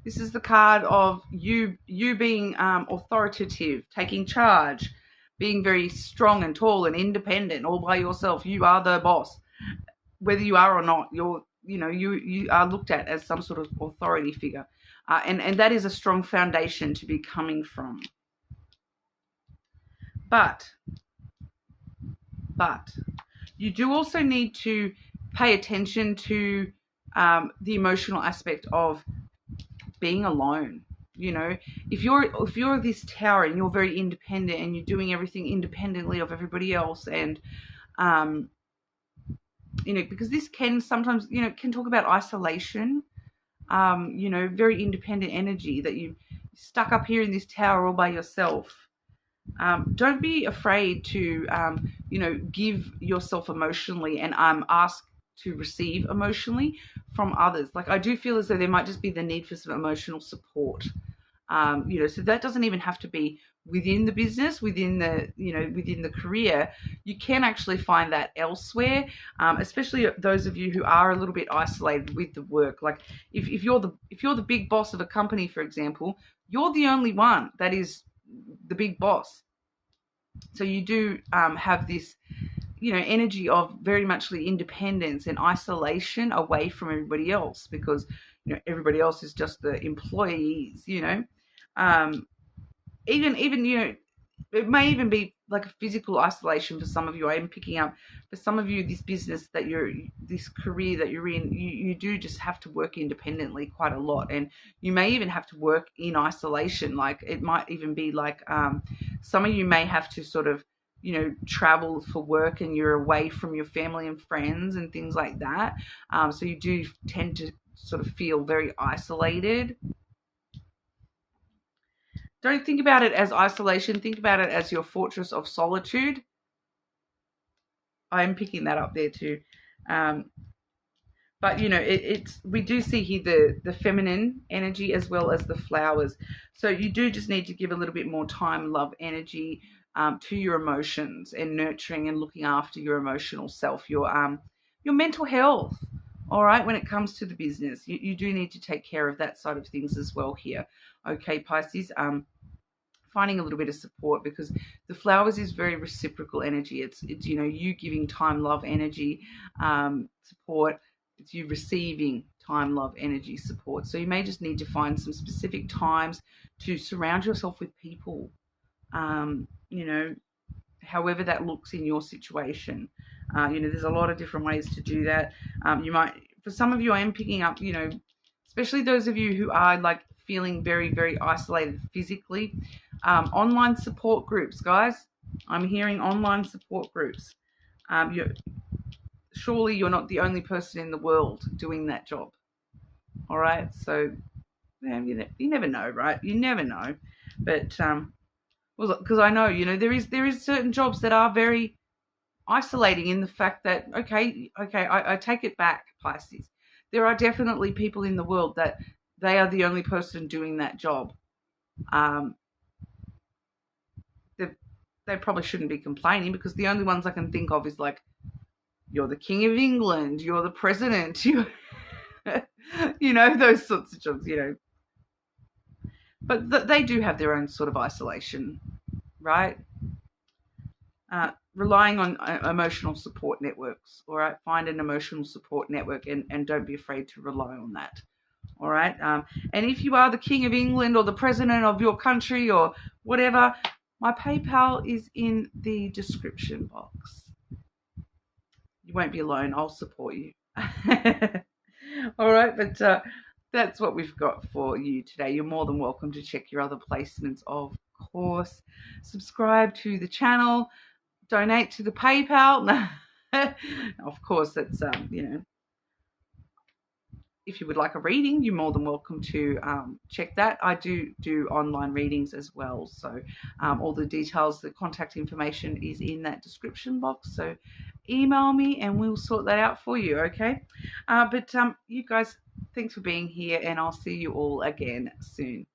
This is the card of you being authoritative, taking charge, being very strong and tall and independent all by yourself. You are the boss. Whether you are or not, you are looked at as some sort of authority figure. And that is a strong foundation to be coming from. But you do also need to pay attention to the emotional aspect of being alone. You know, if you're this tower and you're very independent and you're doing everything independently of everybody else, and you know, because this can sometimes, you know, can talk about isolation, you know, very independent energy, that you stuck up here in this tower all by yourself. Don't be afraid to you know, give yourself emotionally and ask to receive emotionally from others. Like, I do feel as though there might just be the need for some emotional support. You know, so that doesn't even have to be within the business, within the, you know, within the career. You can actually find that elsewhere, especially those of you who are a little bit isolated with the work. Like, if you're the big boss of a company, for example, you're the only one that is the big boss. So you do have this, you know, energy of very much the independence and isolation away from everybody else, because, you know, everybody else is just the employees, you know. Even you know, it may even be like a physical isolation for some of you. I am picking up for some of you, this business that this career that you're in, you do just have to work independently quite a lot, and you may even have to work in isolation. Like, it might even be like some of you may have to sort of, you know, travel for work and you're away from your family and friends and things like that. So you do tend to sort of feel very isolated. Don't think about it as isolation. Think about it as your fortress of solitude. I'm picking that up there too. But, you know, we do see here the feminine energy as well as the flowers. So you do just need to give a little bit more time, love, energy to your emotions, and nurturing and looking after your emotional self, your mental health. All right, when it comes to the business, you do need to take care of that side of things as well here. Okay, Pisces. finding a little bit of support, because the flowers is very reciprocal energy. It's you know, you giving time, love, energy, support. It's you receiving time, love, energy, support. So you may just need to find some specific times to surround yourself with people, you know, however that looks in your situation. You know, there's a lot of different ways to do that. You might, for some of you, I am picking up, you know, especially those of you who are like feeling very, very isolated physically, online support groups, guys. I'm hearing online support groups. Surely you're not the only person in the world doing that job. All right. So yeah, you never know, right? You never know. But because I know, you know, there is certain jobs that are very isolating in the fact that, okay, I take it back, Pisces. There are definitely people in the world that they are the only person doing that job. They probably shouldn't be complaining, because the only ones I can think of is like, you're the King of England, you're the president, you know, those sorts of jobs, you know. But they do have their own sort of isolation, right? Relying on emotional support networks, all right? Find an emotional support network, and don't be afraid to rely on that, all right? And if you are the King of England or the president of your country or whatever, my PayPal is in the description box. You won't be alone. I'll support you. All right, but that's what we've got for you today. You're more than welcome to check your other placements, of course. Subscribe to the channel. Donate to the PayPal. Of course, that's, you know, if you would like a reading, you're more than welcome to check that. I do online readings as well. So all the details, the contact information is in that description box. So email me and we'll sort that out for you, okay? But you guys, thanks for being here, and I'll see you all again soon.